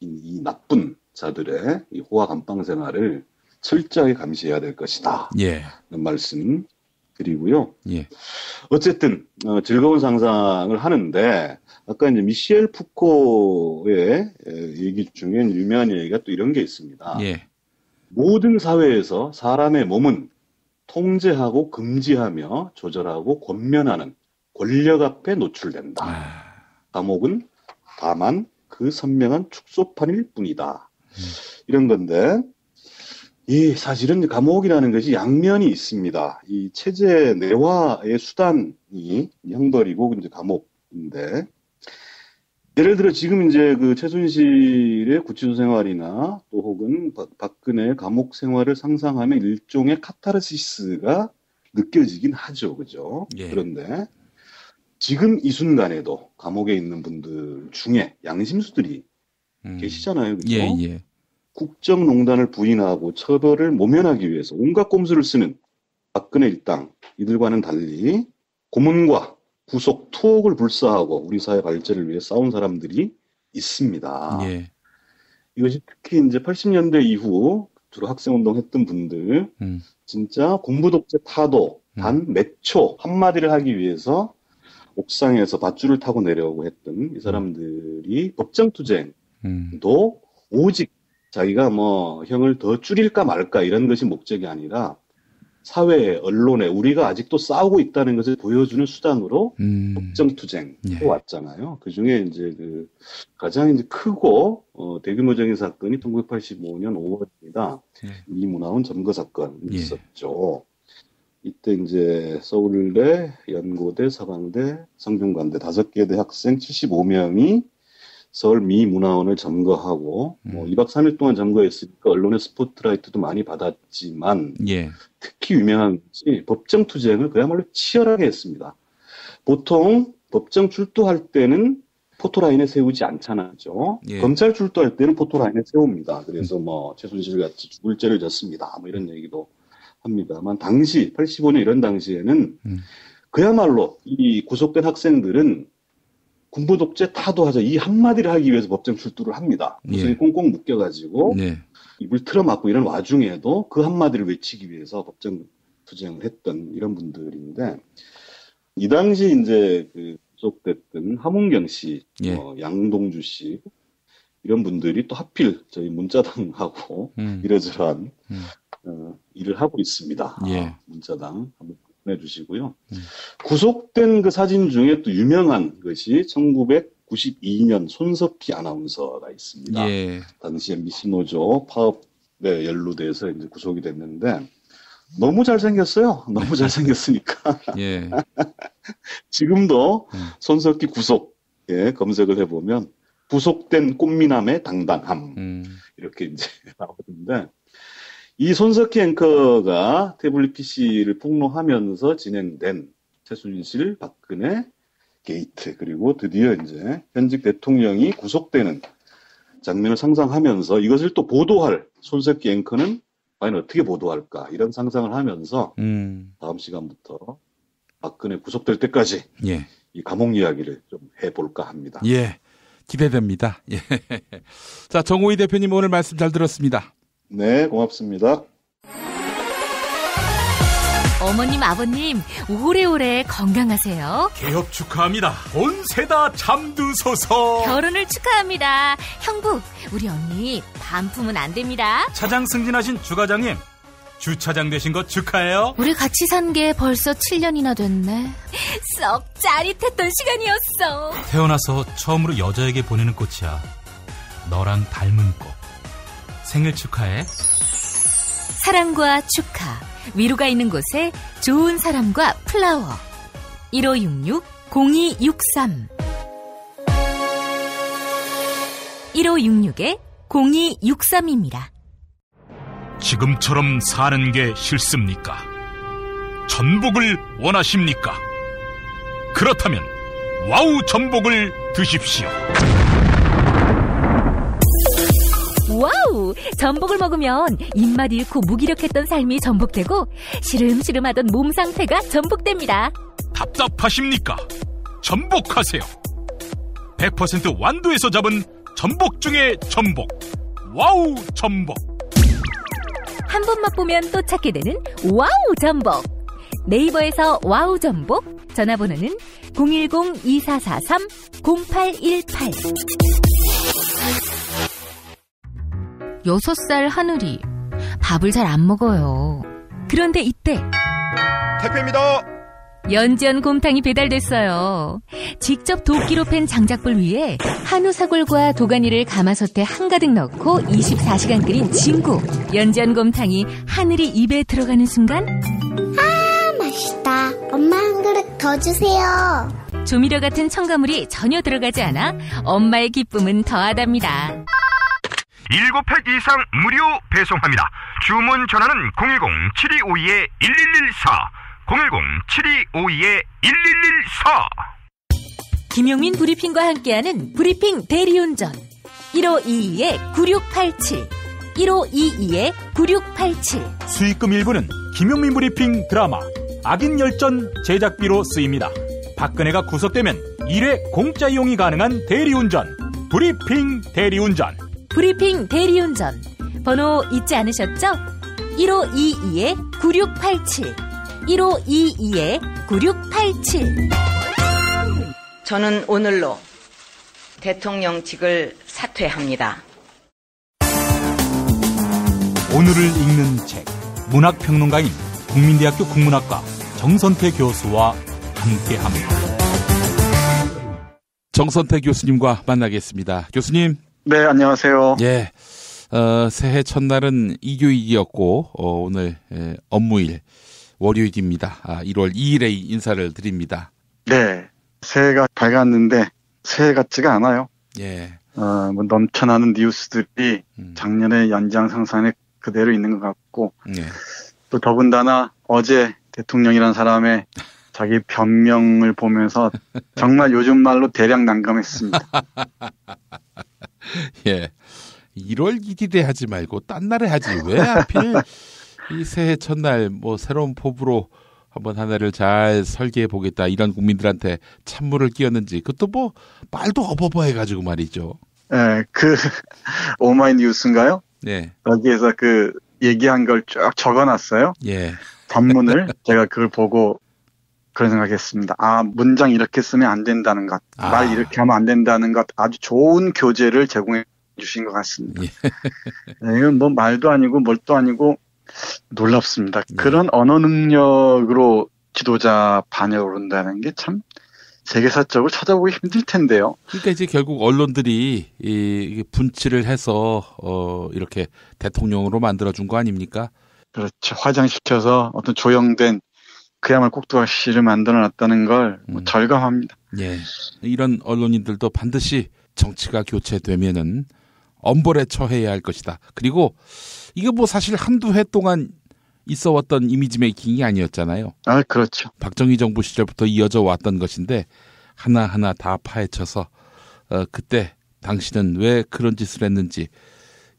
[SPEAKER 13] 이 나쁜 자들의 이 호화 감방 생활을 철저하게 감시해야 될 것이다. 이런 말씀 드리고요. 어쨌든 즐거운 상상을 하는데 아까 이제 미셸 푸코의 얘기 중에 유명한 얘기가 또 이런 게 있습니다.
[SPEAKER 1] 예.
[SPEAKER 13] 모든 사회에서 사람의 몸은 통제하고 금지하며 조절하고 권면하는 권력 앞에 노출된다. 감옥은 다만 그 선명한 축소판일 뿐이다. 이런 건데, 이 사실은 감옥이라는 것이 양면이 있습니다. 이 체제 내화의 수단이 형벌이고 이제 감옥인데, 예를 들어 지금 이제 그 최순실의 구치소 생활이나 또 혹은 박근혜의 감옥 생활을 상상하면 일종의 카타르시스가 느껴지긴 하죠. 그죠? 예. 그런데 지금 이 순간에도 감옥에 있는 분들 중에 양심수들이 계시잖아요. 그죠?
[SPEAKER 1] 예, 예.
[SPEAKER 13] 국정농단을 부인하고 처벌을 모면하기 위해서 온갖 꼼수를 쓰는 박근혜 일당 이들과는 달리 고문과 구속, 투옥을 불사하고 우리 사회 발전을 위해 싸운 사람들이 있습니다.
[SPEAKER 1] 예.
[SPEAKER 13] 이것이 특히 이제 80년대 이후 주로 학생운동 했던 분들, 진짜 공부독재 타도 단 몇 초 한마디를 하기 위해서 옥상에서 밧줄을 타고 내려오고 했던 이 사람들이 법정투쟁도 오직 자기가 뭐 형을 더 줄일까 말까 이런 것이 목적이 아니라 사회에, 언론에 우리가 아직도 싸우고 있다는 것을 보여주는 수단으로 법정투쟁 해왔잖아요. 그 중에 이제 그 가장 이제 크고 대규모적인 사건이 1985년 5월입니다. 이문화원 점거 사건이 있었죠. 이때 이제 서울대, 연고대, 서강대, 성균관대 5개 대 학생 75명이 서울 미 문화원을 점거하고 뭐 2박 3일 동안 점거했으니까 언론의 스포트라이트도 많이 받았지만 특히 유명한 것이 법정 투쟁을 그야말로 치열하게 했습니다. 보통 법정 출두할 때는 포토라인에 세우지 않잖아요. 검찰 출두할 때는 포토라인에 세웁니다. 그래서 뭐 최순실 같이 죽을 죄를 졌습니다. 뭐 이런 얘기도 합니다만 당시 85년 이런 당시에는 그야말로 이 구속된 학생들은 군부 독재 타도하자 이 한마디를 하기 위해서 법정 출두를 합니다. 무슨 꽁꽁 묶여가지고 입을 틀어막고 이런 와중에도 그 한마디를 외치기 위해서 법정 투쟁을 했던 이런 분들인데 이 당시 이제 그 구속됐던 하문경 씨, 양동주 씨 이런 분들이 또 하필 저희 문자당하고 이러저러한 일을 하고 있습니다. 문자당 한번 보내주시고요. 구속된 그 사진 중에 또 유명한 것이 1992년 손석희 아나운서가 있습니다. 당시 MBC 노조 파업에 연루돼서 이제 구속이 됐는데 너무 잘생겼어요. 너무 잘생겼으니까. 지금도 손석희 구속 검색을 해보면 구속된 꽃미남의 당당함 이렇게 이제 나오는데 이 손석희 앵커가 태블릿 PC를 폭로하면서 진행된 최순실, 박근혜 게이트 그리고 드디어 이제 현직 대통령이 구속되는 장면을 상상하면서 이것을 또 보도할 손석희 앵커는 과연 어떻게 보도할까 이런 상상을 하면서 다음 시간부터 박근혜 구속될 때까지 이 감옥 이야기를 좀 해볼까 합니다.
[SPEAKER 1] 기대됩니다. 자, 정호희 대표님 오늘 말씀 잘 들었습니다.
[SPEAKER 13] 네, 고맙습니다.
[SPEAKER 6] 어머님, 아버님, 오래오래 건강하세요.
[SPEAKER 5] 개업 축하합니다. 온세다 잠드소서.
[SPEAKER 6] 결혼을 축하합니다. 형부, 우리 언니 반품은 안 됩니다.
[SPEAKER 5] 차장 승진하신 주과장님, 주차장 되신 거 축하해요.
[SPEAKER 6] 우리 같이 산 게 벌써 7년이나 됐네. 썩 짜릿했던 시간이었어.
[SPEAKER 5] 태어나서 처음으로 여자에게 보내는 꽃이야. 너랑 닮은 꽃. 생일 축하해.
[SPEAKER 6] 사랑과 축하, 위로가 있는 곳에 좋은 사람과 플라워. 1566-0263 1566-0263입니다.
[SPEAKER 5] 지금처럼 사는 게 싫습니까? 전복을 원하십니까? 그렇다면 와우 전복을 드십시오.
[SPEAKER 6] 와우! 전복을 먹으면 입맛 잃고 무기력했던 삶이 전복되고 시름시름하던 몸 상태가 전복됩니다.
[SPEAKER 5] 답답하십니까? 전복하세요. 100% 완도에서 잡은 전복 중에 전복. 와우 전복.
[SPEAKER 6] 한 번 맛보면 또 찾게 되는 와우 전복. 네이버에서 와우 전복, 전화번호는 010-2443-0818. 6살 하늘이 밥을 잘 안 먹어요. 그런데 이때
[SPEAKER 14] 택배입니다.
[SPEAKER 6] 연지연 곰탕이 배달됐어요. 직접 도끼로 팬 장작불 위에 한우 사골과 도가니를 가마솥에 한가득 넣고 24시간 끓인 진구. 연지연 곰탕이 하늘이 입에 들어가는 순간
[SPEAKER 16] 아, 맛있다. 엄마 한 그릇 더 주세요.
[SPEAKER 6] 조미료 같은 첨가물이 전혀 들어가지 않아 엄마의 기쁨은 더하답니다.
[SPEAKER 14] 7팩 이상 무료 배송합니다. 주문 전화는 010-7252-1114 010-7252-1114.
[SPEAKER 6] 김용민 브리핑과 함께하는 브리핑 대리운전 1522-9687 1522-9687.
[SPEAKER 5] 수익금 일부는 김용민 브리핑 드라마 악인 열전 제작비로 쓰입니다. 박근혜가 구속되면 1회 공짜 이용이 가능한 대리운전 브리핑 대리운전.
[SPEAKER 6] 브리핑 대리운전 번호 잊지 않으셨죠? 1522-9687 1522-9687.
[SPEAKER 12] 저는 오늘로 대통령직을 사퇴합니다.
[SPEAKER 5] 오늘을 읽는 책, 문학평론가인 국민대학교 국문학과 정선태 교수와 함께합니다.
[SPEAKER 1] 정선태 교수님과 만나겠습니다. 교수님.
[SPEAKER 18] 네, 안녕하세요.
[SPEAKER 1] 예, 새해 첫날은 일요일이었고 오늘 업무일 월요일입니다. 1월 2일에 인사를 드립니다.
[SPEAKER 18] 네, 새해가 밝았는데 새해 같지가 않아요.
[SPEAKER 1] 예.
[SPEAKER 18] 뭐 넘쳐나는 뉴스들이 작년의 연장선상에 그대로 있는 것 같고,
[SPEAKER 1] 예.
[SPEAKER 18] 또 더군다나 어제 대통령이라는 사람의 자기 변명을 보면서 정말 요즘 말로 대략 난감했습니다.
[SPEAKER 1] 예. 1월 1일에 하지 말고 딴 날에 하지. 왜 하필 이 새해 첫날 뭐 새로운 포부로 한번 하나를 잘 설계해 보겠다 이런 국민들한테 찬물을 끼얹는지, 그것도 뭐 말도 어버버 해가지고 말이죠.
[SPEAKER 18] 예, 오마이뉴스인가요?
[SPEAKER 1] 네.
[SPEAKER 18] 여기에서 얘기한 걸 쭉 적어놨어요.
[SPEAKER 1] 예.
[SPEAKER 18] 전문을 제가 그걸 보고 그런 생각했습니다. 아, 문장 이렇게 쓰면 안 된다는 것, 말 이렇게 하면 안 된다는 것, 아주 좋은 교재를 제공해 주신 것 같습니다. 예. 네, 이건 뭐 말도 아니고 뭘도 아니고 놀랍습니다. 네. 그런 언어 능력으로 지도자 반열에 오른다는 게 참 세계사적으로 찾아보기 힘들 텐데요.
[SPEAKER 1] 그러니까 이제 결국 언론들이 분치를 해서 이렇게 대통령으로 만들어준 거 아닙니까?
[SPEAKER 18] 그렇죠. 화장시켜서 어떤 조형된 그야말로 꼭두각시를 만들어놨다는 걸 절감합니다.
[SPEAKER 1] 예, 이런 언론인들도 반드시 정치가 교체되면은 엄벌에 처해야 할 것이다. 그리고 이게 뭐 사실 한두 해 동안 있어왔던 이미지 메이킹이 아니었잖아요.
[SPEAKER 18] 아, 그렇죠.
[SPEAKER 1] 박정희 정부 시절부터 이어져 왔던 것인데 하나하나 다 파헤쳐서 그때 당신은 왜 그런 짓을 했는지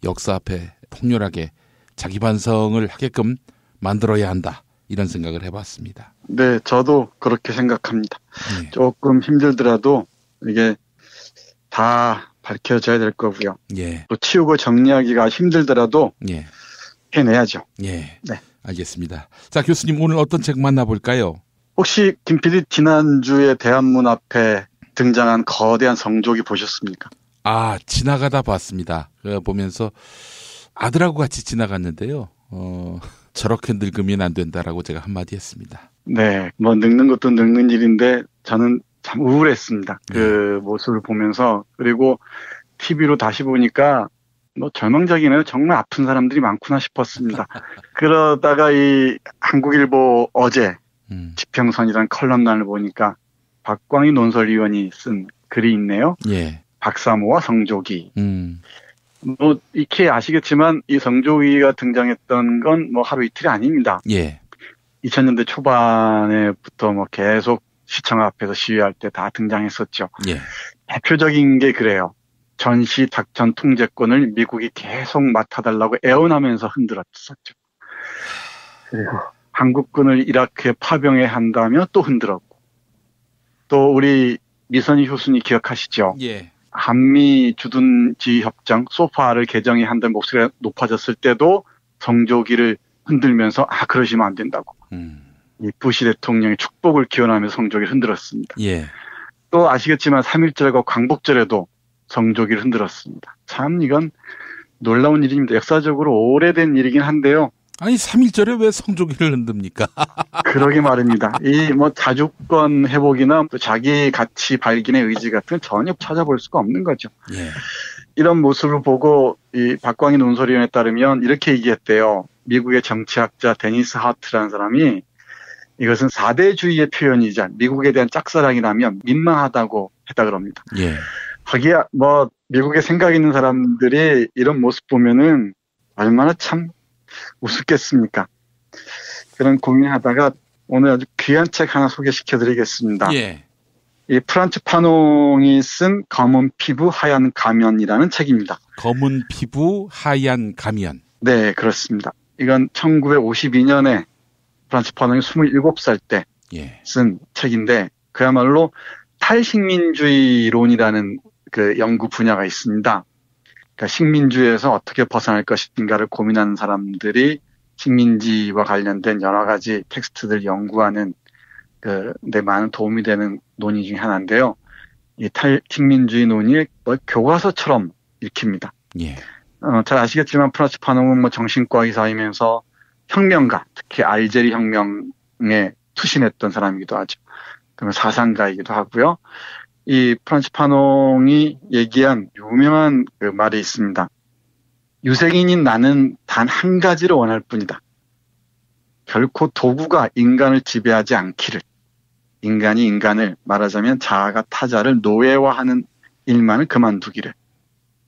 [SPEAKER 1] 역사 앞에 통렬하게 자기 반성을 하게끔 만들어야 한다. 이런 생각을 해봤습니다.
[SPEAKER 18] 네, 저도 그렇게 생각합니다. 네. 조금 힘들더라도 이게 다 밝혀져야 될 거고요.
[SPEAKER 1] 예.
[SPEAKER 18] 또 치우고 정리하기가 힘들더라도
[SPEAKER 1] 예.
[SPEAKER 18] 해내야죠.
[SPEAKER 1] 예. 네. 알겠습니다. 자, 교수님 오늘 어떤 책 만나볼까요?
[SPEAKER 18] 혹시 김 PD 지난주에 대한문 앞에 등장한 거대한 성조기 보셨습니까?
[SPEAKER 1] 아, 지나가다 봤습니다. 보면서 아들하고 같이 지나갔는데요. 저렇게 늙으면 안 된다라고 제가 한마디 했습니다.
[SPEAKER 18] 네, 뭐 늙는 것도 늙는 일인데 저는 참 우울했습니다. 그 모습을 보면서. 그리고 TV로 다시 보니까 뭐 절망적이네요. 정말 아픈 사람들이 많구나 싶었습니다. 그러다가 이 한국일보 어제 지평선이라는 컬럼란을 보니까 박광희 논설위원이 쓴 글이 있네요.
[SPEAKER 1] 예.
[SPEAKER 18] 박사모와 성조기. 뭐 익히 아시겠지만 이 성조기가 등장했던 건 뭐 하루 이틀이 아닙니다.
[SPEAKER 1] 예.
[SPEAKER 18] 2000년대 초반에부터 뭐 계속 시청 앞에서 시위할 때 다 등장했었죠.
[SPEAKER 1] 예.
[SPEAKER 18] 대표적인 게 그래요. 전시 작전 통제권을 미국이 계속 맡아달라고 애원하면서 흔들었었죠. 그리고 한국군을 이라크에 파병해 한다며 또 흔들었고, 또 우리 미선희 교수님 기억하시죠?
[SPEAKER 1] 예.
[SPEAKER 18] 한미 주둔지 협정 소파를 개정해야 한다는 목소리가 높아졌을 때도 성조기를 흔들면서 그러시면 안 된다고. 이 부시 대통령의 축복을 기원하면서 성조기를 흔들었습니다.
[SPEAKER 1] 예.
[SPEAKER 18] 또 아시겠지만 3.1절과 광복절에도 성조기를 흔들었습니다. 참 이건 놀라운 일입니다. 역사적으로 오래된 일이긴 한데요.
[SPEAKER 1] 아니 3.1절에 왜 성조기를 흔듭니까?
[SPEAKER 18] 그러게 말입니다. 이 뭐 자주권 회복이나 또 자기 가치 발견의 의지 같은 건 전혀 찾아볼 수가 없는 거죠.
[SPEAKER 1] 예.
[SPEAKER 18] 이런 모습을 보고 이 박광희 논설위원에 따르면 이렇게 얘기했대요. 미국의 정치학자 데니스 하트라는 사람이 이것은 4대주의의 표현이자 미국에 대한 짝사랑이라면 민망하다고 했다 그럽니다.
[SPEAKER 1] 예.
[SPEAKER 18] 거기야 뭐 미국에 생각 있는 사람들이 이런 모습 보면은 얼마나 참 우습겠습니까? 그런 고민하다가 오늘 아주 귀한 책 하나 소개시켜드리겠습니다.
[SPEAKER 1] 예.
[SPEAKER 18] 이 프란츠 파농이 쓴 검은 피부 하얀 가면이라는 책입니다.
[SPEAKER 1] 검은 피부 하얀 가면.
[SPEAKER 18] 네, 그렇습니다. 이건 1952년에 프란츠 파농이 27살 때 쓴 책인데 그야말로 탈식민주의론이라는 그 연구 분야가 있습니다. 그러니까 식민주의에서 어떻게 벗어날 것인가를 고민하는 사람들이 식민지와 관련된 여러 가지 텍스트들 연구하는 데 많은 도움이 되는 논의 중에 하나인데요. 이 탈식민주의 논의를 뭐 교과서처럼 읽힙니다.
[SPEAKER 1] 예.
[SPEAKER 18] 잘 아시겠지만 프란츠 파농은 뭐 정신과 의사이면서 혁명가, 특히 알제리 혁명에 투신했던 사람이기도 하죠. 그러면 사상가이기도 하고요. 이 프란츠 파농이 얘기한 유명한 그 말이 있습니다. 유생인인 나는 단 한 가지를 원할 뿐이다. 결코 도구가 인간을 지배하지 않기를. 인간이 인간을 말하자면 자아가 타자를 노예화하는 일만을 그만두기를.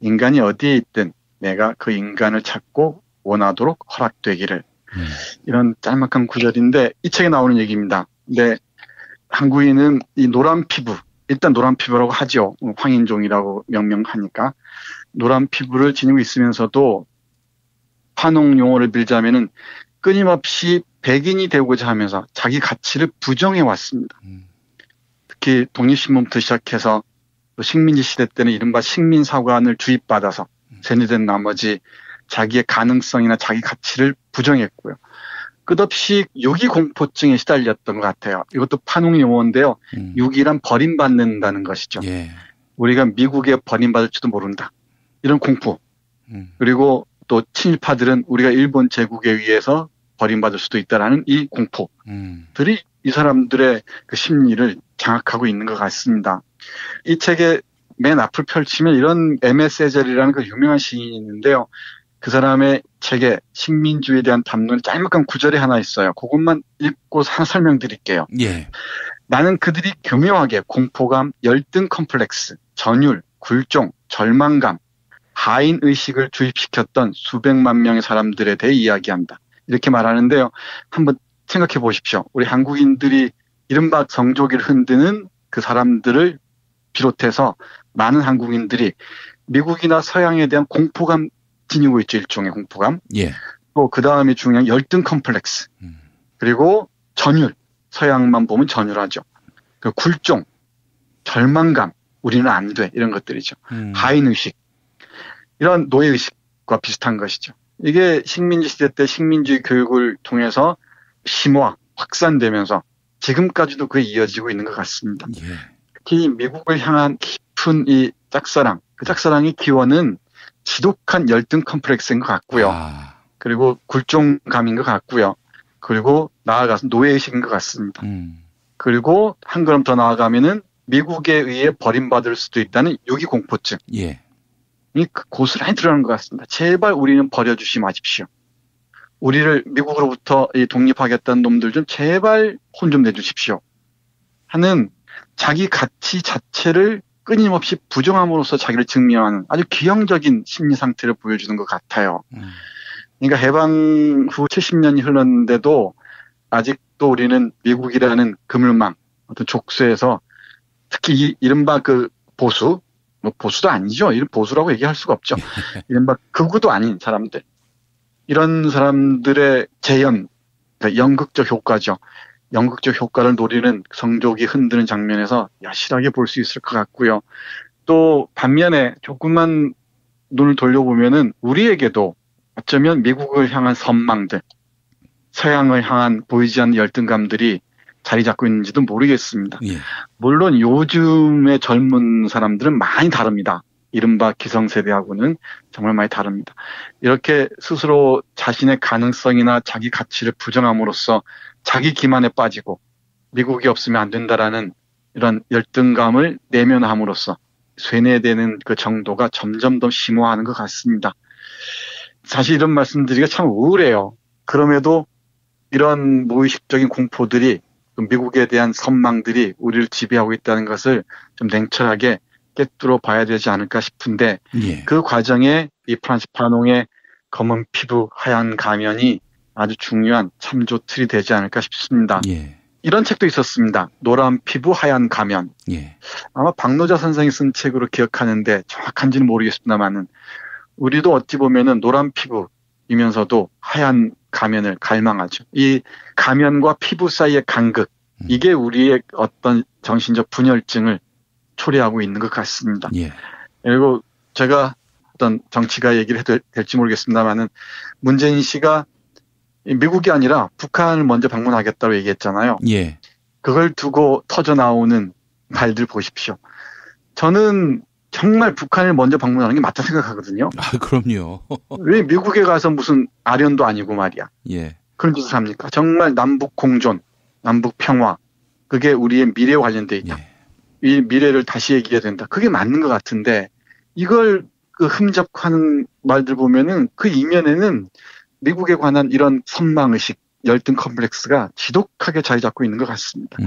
[SPEAKER 18] 인간이 어디에 있든 내가 그 인간을 찾고 원하도록 허락되기를. 이런 짤막한 구절인데 이 책에 나오는 얘기입니다. 근데 한국인은 이 노란 피부, 일단 노란 피부라고 하죠. 황인종이라고 명명하니까. 노란 피부를 지니고 있으면서도 파농 용어를 빌자면은 끊임없이 백인이 되고자 하면서 자기 가치를 부정해 왔습니다. 특히 독립신문부터 시작해서 식민지 시대 때는 이른바 식민사관을 주입받아서 세뇌된 나머지 자기의 가능성이나 자기 가치를 부정했고요. 끝없이 유기공포증에 시달렸던 것 같아요. 이것도 파농 용어인데요. 유기란 버림받는다는 것이죠.
[SPEAKER 1] 예.
[SPEAKER 18] 우리가 미국에 버림받을지도 모른다. 이런 공포. 그리고 또 친일파들은 우리가 일본 제국에 의해서 버림받을 수도 있다라는 이 공포들이 이 사람들의 그 심리를 장악하고 있는 것 같습니다. 이 책의 맨 앞을 펼치면 이런 에메세젤이라는 그 유명한 시인이 있는데요. 그 사람의 책에 식민주의에 대한 담론이 짤막한 구절이 하나 있어요. 그것만 읽고 하나 설명드릴게요.
[SPEAKER 1] 예.
[SPEAKER 18] 나는 그들이 교묘하게 공포감, 열등 컴플렉스, 전율, 굴종, 절망감, 하인의식을 주입시켰던 수백만 명의 사람들에 대해 이야기한다. 이렇게 말하는데요. 한번 생각해 보십시오. 우리 한국인들이 이른바 성조기를 흔드는 그 사람들을 비롯해서 많은 한국인들이 미국이나 서양에 대한 공포감 지니고 있죠. 일종의 공포감.
[SPEAKER 1] 예.
[SPEAKER 18] 또 그 다음에 중요한 열등 컴플렉스. 그리고 전율. 서양만 보면 전율하죠. 그 굴종, 절망감. 우리는 안 돼. 이런 것들이죠. 하인의식. 이런 노예의식과 비슷한 것이죠. 이게 식민지 시대 때 식민주의 교육을 통해서 심화, 확산되면서 지금까지도 그게 이어지고 있는 것 같습니다.
[SPEAKER 1] 예.
[SPEAKER 18] 특히 미국을 향한 깊은 이 짝사랑, 그 짝사랑의 기원은 지독한 열등 컴플렉스인 것 같고요. 그리고 굴종감인 것 같고요. 그리고 나아가서 노예의식인 것 같습니다. 그리고 한 걸음 더 나아가면은 미국에 의해 버림받을 수도 있다는 유기공포증.
[SPEAKER 1] 예.
[SPEAKER 18] 이 고스란히 드러나는 것 같습니다. 제발 우리는 버려주지 마십시오. 우리를 미국으로부터 독립하겠다는 놈들 좀 제발 혼 좀 내주십시오. 하는 자기 가치 자체를 끊임없이 부정함으로써 자기를 증명하는 아주 기형적인 심리 상태를 보여주는 것 같아요. 그러니까 해방 후 70년이 흘렀는데도 아직도 우리는 미국이라는 그물망, 어떤 족쇄에서 특히 이른바 그 보수, 뭐 보수도 아니죠. 이런 보수라고 얘기할 수가 없죠. 이른바 극우도 아닌 사람들. 이런 사람들의 재현, 그러니까 연극적 효과죠. 연극적 효과를 노리는 성조기 흔드는 장면에서 야실하게 볼 수 있을 것 같고요. 또 반면에 조금만 눈을 돌려보면은 우리에게도 어쩌면 미국을 향한 선망들, 서양을 향한 보이지 않는 열등감들이 자리 잡고 있는지도 모르겠습니다. 물론 요즘의 젊은 사람들은 많이 다릅니다. 이른바 기성세대하고는 정말 많이 다릅니다. 이렇게 스스로 자신의 가능성이나 자기 가치를 부정함으로써 자기 기만에 빠지고 미국이 없으면 안 된다라는 이런 열등감을 내면함으로써 쇠뇌되는 그 정도가 점점 더 심화하는 것 같습니다. 사실 이런 말씀드리기가 참 우울해요. 그럼에도 이런 무의식적인 공포들이 미국에 대한 선망들이 우리를 지배하고 있다는 것을 좀 냉철하게 깨뚫어 봐야 되지 않을까 싶은데 그 과정에 이 프란츠 파농의 검은 피부 하얀 가면이 아주 중요한 참조 틀이 되지 않을까 싶습니다. 이런 책도 있었습니다. 노란 피부 하얀 가면. 아마 박노자 선생이 쓴 책으로 기억하는데 정확한지는 모르겠습니다만은 우리도 어찌 보면은 노란 피부이면서도 하얀 가면을 갈망하죠. 이 가면과 피부 사이의 간극, 이게 우리의 어떤 정신적 분열증을 초래하고 있는 것 같습니다. 그리고 제가 어떤 정치가 얘기를 해도 될지 모르겠습니다만은 문재인 씨가 미국이 아니라 북한을 먼저 방문하겠다고 얘기했잖아요. 그걸 두고 터져 나오는 말들 보십시오. 저는 정말 북한을 먼저 방문하는 게 맞다 생각하거든요.
[SPEAKER 1] 아, 그럼요.
[SPEAKER 18] 왜 미국에 가서 무슨 아련도 아니고 말이야. 그런 짓을 합니까? 정말 남북 공존, 남북 평화, 그게 우리의 미래와 관련돼 있다. 이 미래를 다시 얘기해야 된다. 그게 맞는 것 같은데 이걸 그 흠잡하는 말들 보면은 그 이면에는 미국에 관한 이런 선망의식, 열등 컴플렉스가 지독하게 자리 잡고 있는 것 같습니다.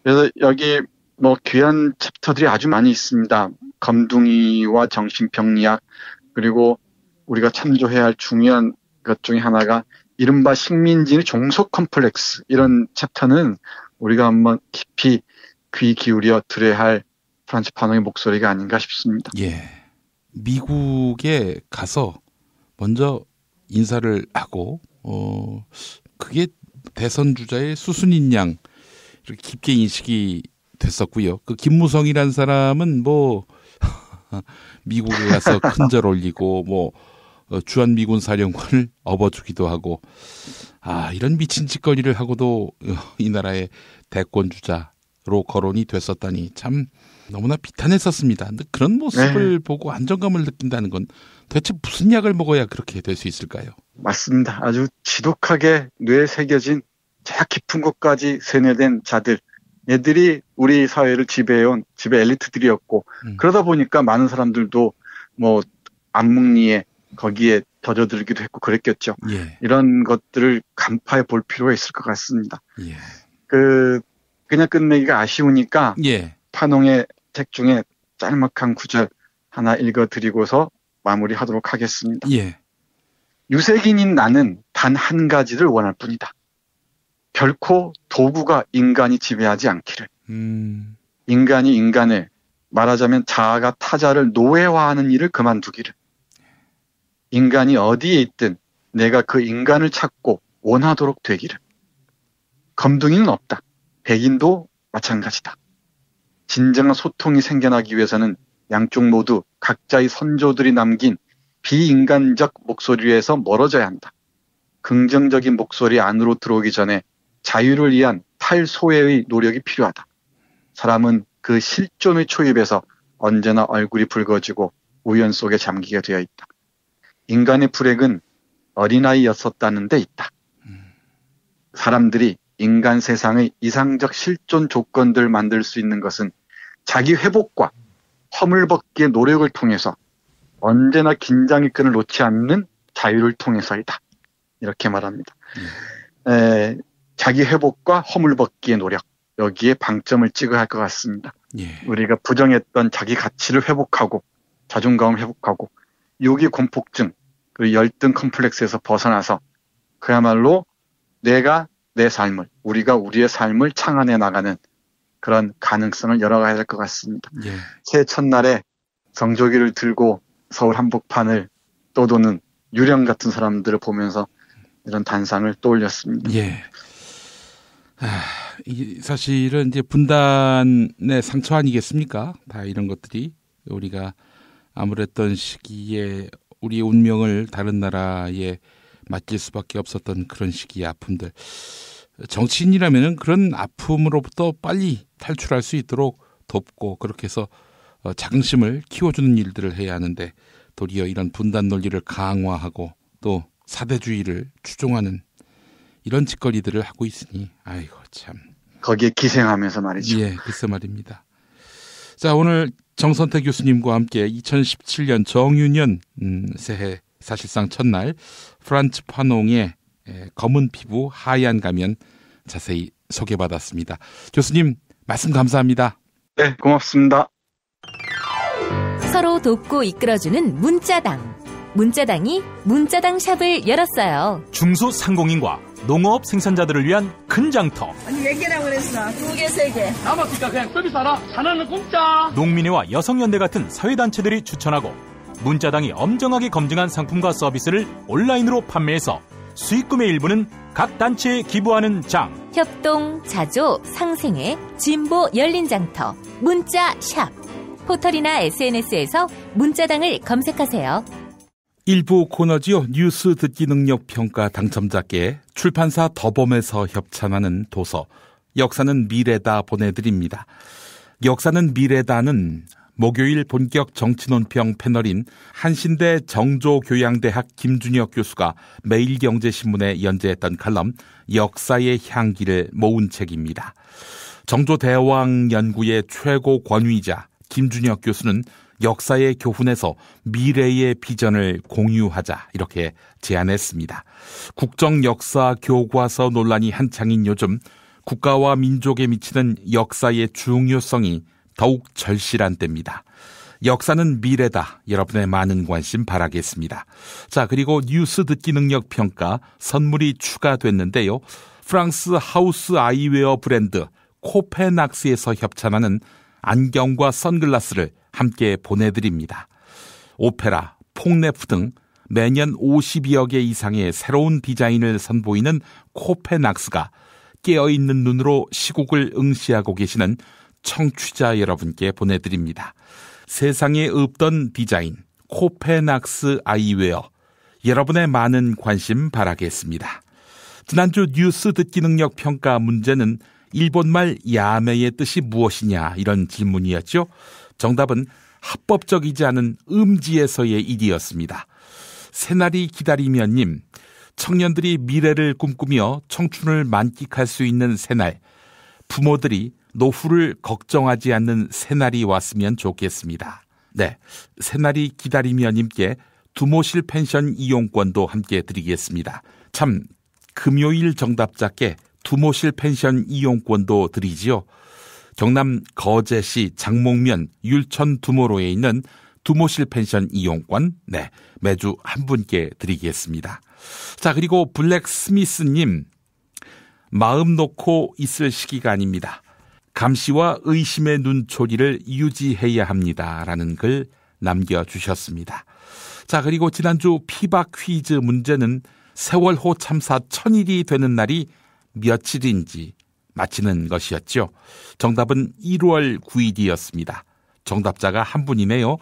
[SPEAKER 18] 그래서 여기 뭐 귀한 챕터들이 아주 많이 있습니다. 검둥이와 정신병리학, 그리고 우리가 참조해야 할 중요한 것 중에 하나가 이른바 식민지의 종속 컴플렉스. 이런 챕터는 우리가 한번 깊이 귀 기울여 들어야 할 프란츠 파농의 목소리가 아닌가 싶습니다.
[SPEAKER 1] 미국에 가서 먼저 인사를 하고 그게 대선 주자의 수순인 양 이렇게 깊게 인식이 됐었고요. 그 김무성이라는 사람은 뭐 미국에 가서 큰절 올리고 뭐 주한미군 사령관을 업어주기도 하고 이런 미친 짓거리를 하고도 이 나라의 대권 주자로 거론이 됐었다니 참 너무나 비탄했었습니다. 근데 그런 모습을 보고 안정감을 느낀다는 건 대체 무슨 약을 먹어야 그렇게 될 수 있을까요?
[SPEAKER 18] 맞습니다. 아주 지독하게 뇌에 새겨진 제약 깊은 곳까지 세뇌된 자들, 얘들이 우리 사회를 지배해온 지배 엘리트들이었고 그러다 보니까 많은 사람들도 뭐 암묵리에 거기에 젖어들기도 했고 그랬겠죠. 이런 것들을 간파해 볼 필요가 있을 것 같습니다. 그냥 끝내기가 아쉬우니까 파농의 책 중에 짤막한 구절 하나 읽어드리고서 마무리하도록 하겠습니다. 유색인인 나는 단 한 가지를 원할 뿐이다. 결코 도구가 인간이 지배하지 않기를. 인간이 인간을, 말하자면 자아가 타자를 노예화하는 일을 그만두기를. 인간이 어디에 있든 내가 그 인간을 찾고 원하도록 되기를. 검둥이는 없다. 백인도 마찬가지다. 진정한 소통이 생겨나기 위해서는 양쪽 모두 각자의 선조들이 남긴 비인간적 목소리에서 멀어져야 한다. 긍정적인 목소리 안으로 들어오기 전에 자유를 위한 탈소외의 노력이 필요하다. 사람은 그 실존의 초입에서 언제나 얼굴이 붉어지고 우연 속에 잠기게 되어 있다. 인간의 불행은 어린아이였었다는 데 있다. 사람들이 인간 세상의 이상적 실존 조건들을 만들 수 있는 것은 자기 회복과 허물벗기의 노력을 통해서 언제나 긴장의 끈을 놓지 않는 자유를 통해서이다. 이렇게 말합니다. 자기 회복과 허물벗기의 노력, 여기에 방점을 찍어야 할 것 같습니다. 우리가 부정했던 자기 가치를 회복하고 자존감을 회복하고 요기 공포증, 그리고 열등 컴플렉스에서 벗어나서 그야말로 내가 내 삶을, 우리가 우리의 삶을 창안해 나가는 그런 가능성을 열어가야 될 것 같습니다. 새해 첫날에 성조기를 들고 서울 한복판을 떠도는 유령 같은 사람들을 보면서 이런 단상을 떠올렸습니다.
[SPEAKER 1] 사실은 이제 분단의 상처 아니겠습니까? 다 이런 것들이 우리가 아무랬던 시기에 우리의 운명을 다른 나라에 맡길 수밖에 없었던 그런 시기의 아픔들. 정치인이라면 그런 아픔으로부터 빨리 탈출할 수 있도록 돕고 그렇게 해서 자긍심을 키워주는 일들을 해야 하는데 도리어 이런 분단 논리를 강화하고 또 사대주의를 추종하는 이런 짓거리들을 하고 있으니 아이고 참.
[SPEAKER 18] 거기에 기생하면서 말이죠.
[SPEAKER 1] 예, 글쎄 말입니다. 자, 오늘 정선태 교수님과 함께 2017년 정유년 새해 사실상 첫날 프란츠 파농의 검은 피부 하얀 가면 자세히 소개받았습니다. 교수님 말씀 감사합니다.
[SPEAKER 18] 네, 고맙습니다.
[SPEAKER 6] 서로 돕고 이끌어주는 문자당. 문자당이 문자당 샵을 열었어요.
[SPEAKER 5] 중소상공인과 농업 생산자들을 위한 큰 장터.
[SPEAKER 17] 아니 몇 개라고 그랬어? 2개, 3개.
[SPEAKER 19] 남았으니까 그냥 서비스 하나. 하나는 공짜.
[SPEAKER 5] 농민회와 여성연대 같은 사회단체들이 추천하고 문자당이 엄정하게 검증한 상품과 서비스를 온라인으로 판매해서 수익금의 일부는 각 단체에 기부하는 장.
[SPEAKER 6] 협동, 자조, 상생회, 진보 열린 장터, 문자샵. 포털이나 SNS에서 문자당을 검색하세요.
[SPEAKER 1] 일부 코너지요. 뉴스 듣기 능력 평가 당첨자께 출판사 더범에서 협찬하는 도서 역사는 미래다 보내드립니다. 역사는 미래다는 목요일 본격 정치논평 패널인 한신대 정조교양대학 김준혁 교수가 매일경제신문에 연재했던 칼럼 역사의 향기를 모은 책입니다. 정조대왕 연구의 최고 권위자 김준혁 교수는 역사의 교훈에서 미래의 비전을 공유하자 이렇게 제안했습니다. 국정역사 교과서 논란이 한창인 요즘 국가와 민족에 미치는 역사의 중요성이 더욱 절실한 때입니다. 역사는 미래다. 여러분의 많은 관심 바라겠습니다. 자, 그리고 뉴스 듣기 능력 평가 선물이 추가됐는데요. 프랑스 하우스 아이웨어 브랜드 코페낙스에서 협찬하는 안경과 선글라스를 함께 보내드립니다. 오페라, 폭네프 등 매년 50여 개 이상의 새로운 디자인을 선보이는 코페낙스가 깨어있는 눈으로 시국을 응시하고 계시는 청취자 여러분께 보내드립니다. 세상에 없던 디자인 코페낙스 아이웨어, 여러분의 많은 관심 바라겠습니다. 지난주 뉴스 듣기 능력 평가 문제는 일본말 야매의 뜻이 무엇이냐 이런 질문이었죠. 정답은 합법적이지 않은 음지에서의 일이었습니다. 새날이 기다리면님, 청년들이 미래를 꿈꾸며 청춘을 만끽할 수 있는 새날, 부모들이 노후를 걱정하지 않는 새날이 왔으면 좋겠습니다. 네, 새날이 기다리면님께 두모실 펜션 이용권도 함께 드리겠습니다. 참, 금요일 정답자께 두모실 펜션 이용권도 드리지요. 경남 거제시 장목면 율천 두모로에 있는 두모실 펜션 이용권, 네, 매주 한 분께 드리겠습니다. 자, 그리고 블랙스미스님, 마음 놓고 있을 시기가 아닙니다. 감시와 의심의 눈초리를 유지해야 합니다. 라는 글 남겨주셨습니다. 자, 그리고 지난주 피바 퀴즈 문제는 세월호 참사 1000일이 되는 날이 며칠인지 맞히는 것이었죠. 정답은 1월 9일이었습니다. 정답자가 한 분이네요.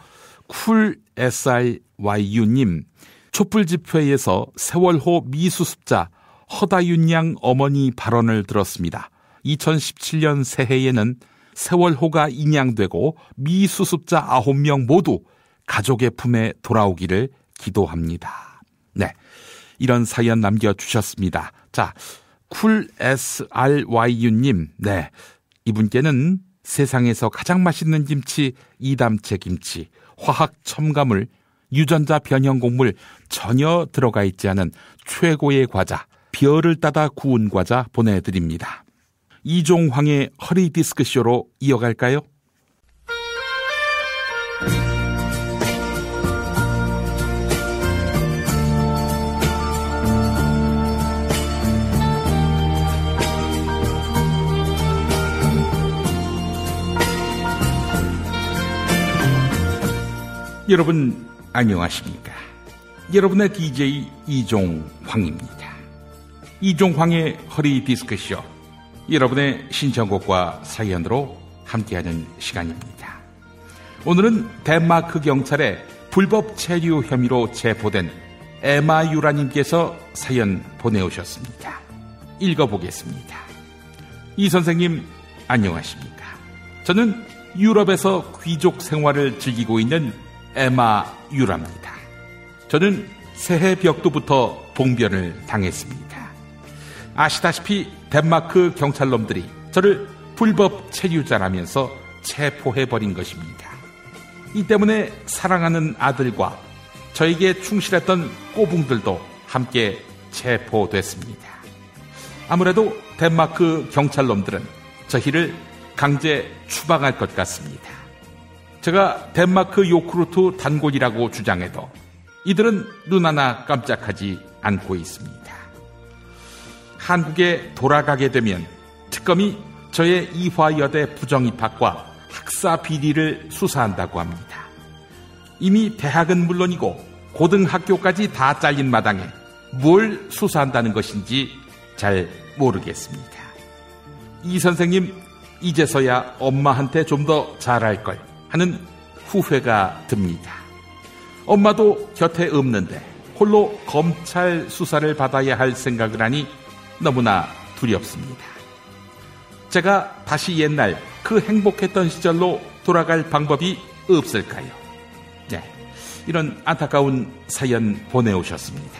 [SPEAKER 1] 쿨 SRYU님, 촛불 집회에서 세월호 미수습자 허다윤 양 어머니 발언을 들었습니다. 2017년 새해에는 세월호가 인양되고 미수습자 9명 모두 가족의 품에 돌아오기를 기도합니다. 네, 이런 사연 남겨주셨습니다. 자, 쿨 SRYU님, 네, 이분께는 세상에서 가장 맛있는 김치 이담채 김치, 화학 첨가물, 유전자 변형 곡물 전혀 들어가 있지 않은 최고의 과자, 별을 따다 구운 과자 보내드립니다. 이종황의 허리 디스크쇼로 이어갈까요? 여러분 안녕하십니까? 여러분의 DJ 이종황입니다. 이종황의 허리 디스크쇼, 여러분의 신청곡과 사연으로 함께하는 시간입니다. 오늘은 덴마크 경찰에 불법 체류 혐의로 체포된 에마 유라님께서 사연 보내오셨습니다. 읽어보겠습니다. 이 선생님 안녕하십니까? 저는 유럽에서 귀족 생활을 즐기고 있는 에마 유라입니다. 저는 새해 벽두부터 봉변을 당했습니다. 아시다시피 덴마크 경찰놈들이 저를 불법 체류자라면서 체포해버린 것입니다. 이 때문에 사랑하는 아들과 저에게 충실했던 꼬붕들도 함께 체포됐습니다. 아무래도 덴마크 경찰놈들은 저희를 강제 추방할 것 같습니다. 제가 덴마크 요크루트 단골이라고 주장해도 이들은 눈 하나 깜짝하지 않고 있습니다. 한국에 돌아가게 되면 특검이 저의 이화여대 부정입학과 학사 비리를 수사한다고 합니다. 이미 대학은 물론이고 고등학교까지 다 잘린 마당에 뭘 수사한다는 것인지 잘 모르겠습니다. 이 선생님 이제서야 엄마한테 좀 더 잘할 걸 하는 후회가 듭니다. 엄마도 곁에 없는데 홀로 검찰 수사를 받아야 할 생각을 하니 너무나 두렵습니다. 제가 다시 옛날 그 행복했던 시절로 돌아갈 방법이 없을까요? 네, 이런 안타까운 사연 보내오셨습니다.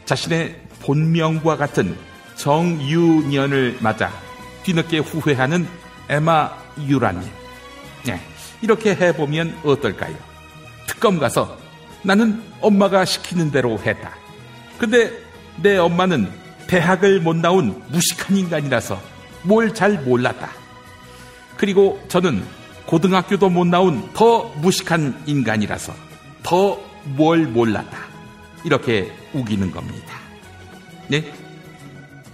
[SPEAKER 1] 자신의 본명과 같은 정유년을 맞아 뒤늦게 후회하는 에마 유라님. 네, 이렇게 해보면 어떨까요? 특검 가서 나는 엄마가 시키는 대로 했다. 근데 내 엄마는 대학을 못 나온 무식한 인간이라서 뭘 잘 몰랐다. 그리고 저는 고등학교도 못 나온 더 무식한 인간이라서 더 뭘 몰랐다. 이렇게 우기는 겁니다. 네?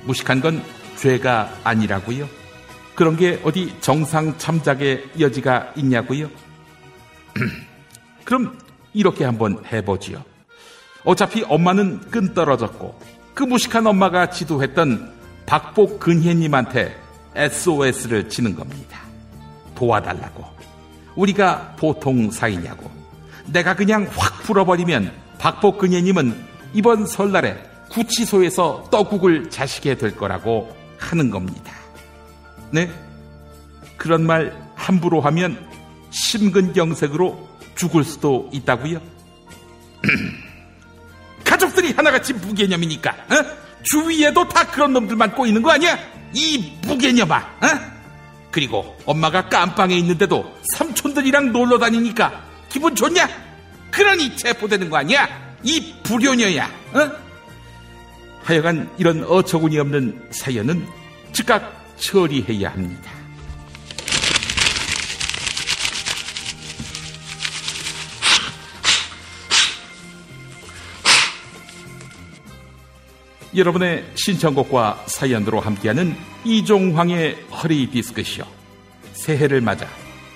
[SPEAKER 1] 무식한 건 죄가 아니라고요? 그런 게 어디 정상 참작의 여지가 있냐고요? 그럼 이렇게 한번 해보지요. 어차피 엄마는 끈 떨어졌고 그 무식한 엄마가 지도했던 박복근혜님한테 SOS를 치는 겁니다. 도와달라고. 우리가 보통 사이냐고. 내가 그냥 확 풀어버리면 박복근혜님은 이번 설날에 구치소에서 떡국을 자시게 될 거라고 하는 겁니다. 네? 그런 말 함부로 하면 심근경색으로 죽을 수도 있다고요? 가족들이 하나같이 무개념이니까 주위에도 다 그런 놈들만 꼬이는 거 아니야? 이 무개념아. 그리고 엄마가 깜빵에 있는데도 삼촌들이랑 놀러 다니니까 기분 좋냐? 그러니 체포되는 거 아니야? 이 불효녀야. 하여간 이런 어처구니 없는 사연은 즉각 처리해야 합니다. 여러분의 신청곡과 사연으로 함께하는 이종황의 허리디스크쇼. 새해를 맞아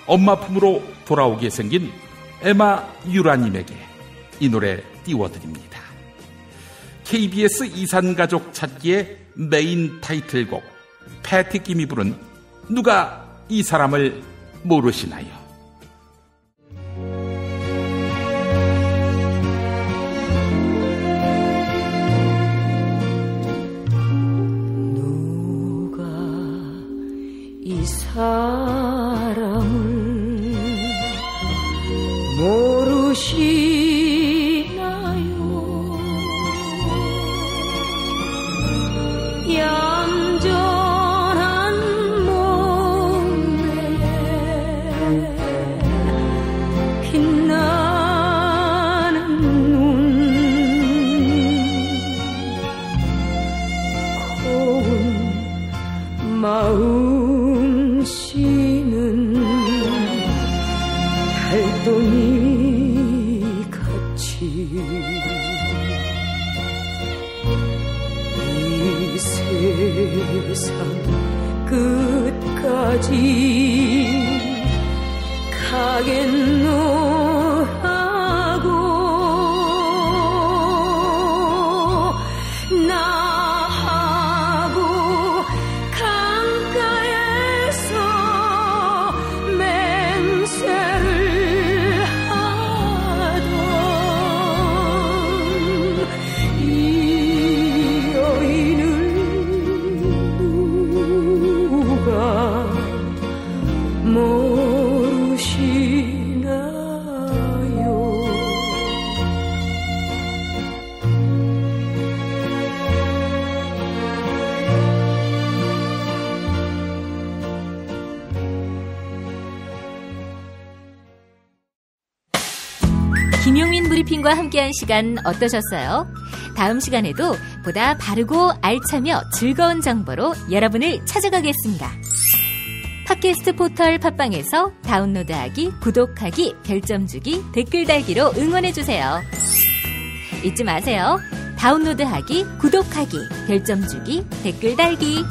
[SPEAKER 1] 엄마 품으로 돌아오게 생긴 에마 유라님에게 이 노래 띄워드립니다. KBS 이산가족 찾기의 메인 타이틀곡 패티 김이 부른 누가 이 사람을 모르시나요?
[SPEAKER 2] 사람을 모르시나요? 얌전한 몸에 빛나는 눈, 고운 마음 씨는 달덩이 같이 이 세상 끝까지 가겠노라고 나하고 맹세를 하던
[SPEAKER 6] 김용민 브리핑과 함께한 시간 어떠셨어요? 다음 시간에도 보다 바르고 알차며 즐거운 정보로 여러분을 찾아가겠습니다. 팟캐스트 포털 팟빵에서 다운로드하기, 구독하기, 별점 주기, 댓글 달기로 응원해주세요. 잊지 마세요. 다운로드하기, 구독하기, 별점 주기, 댓글 달기.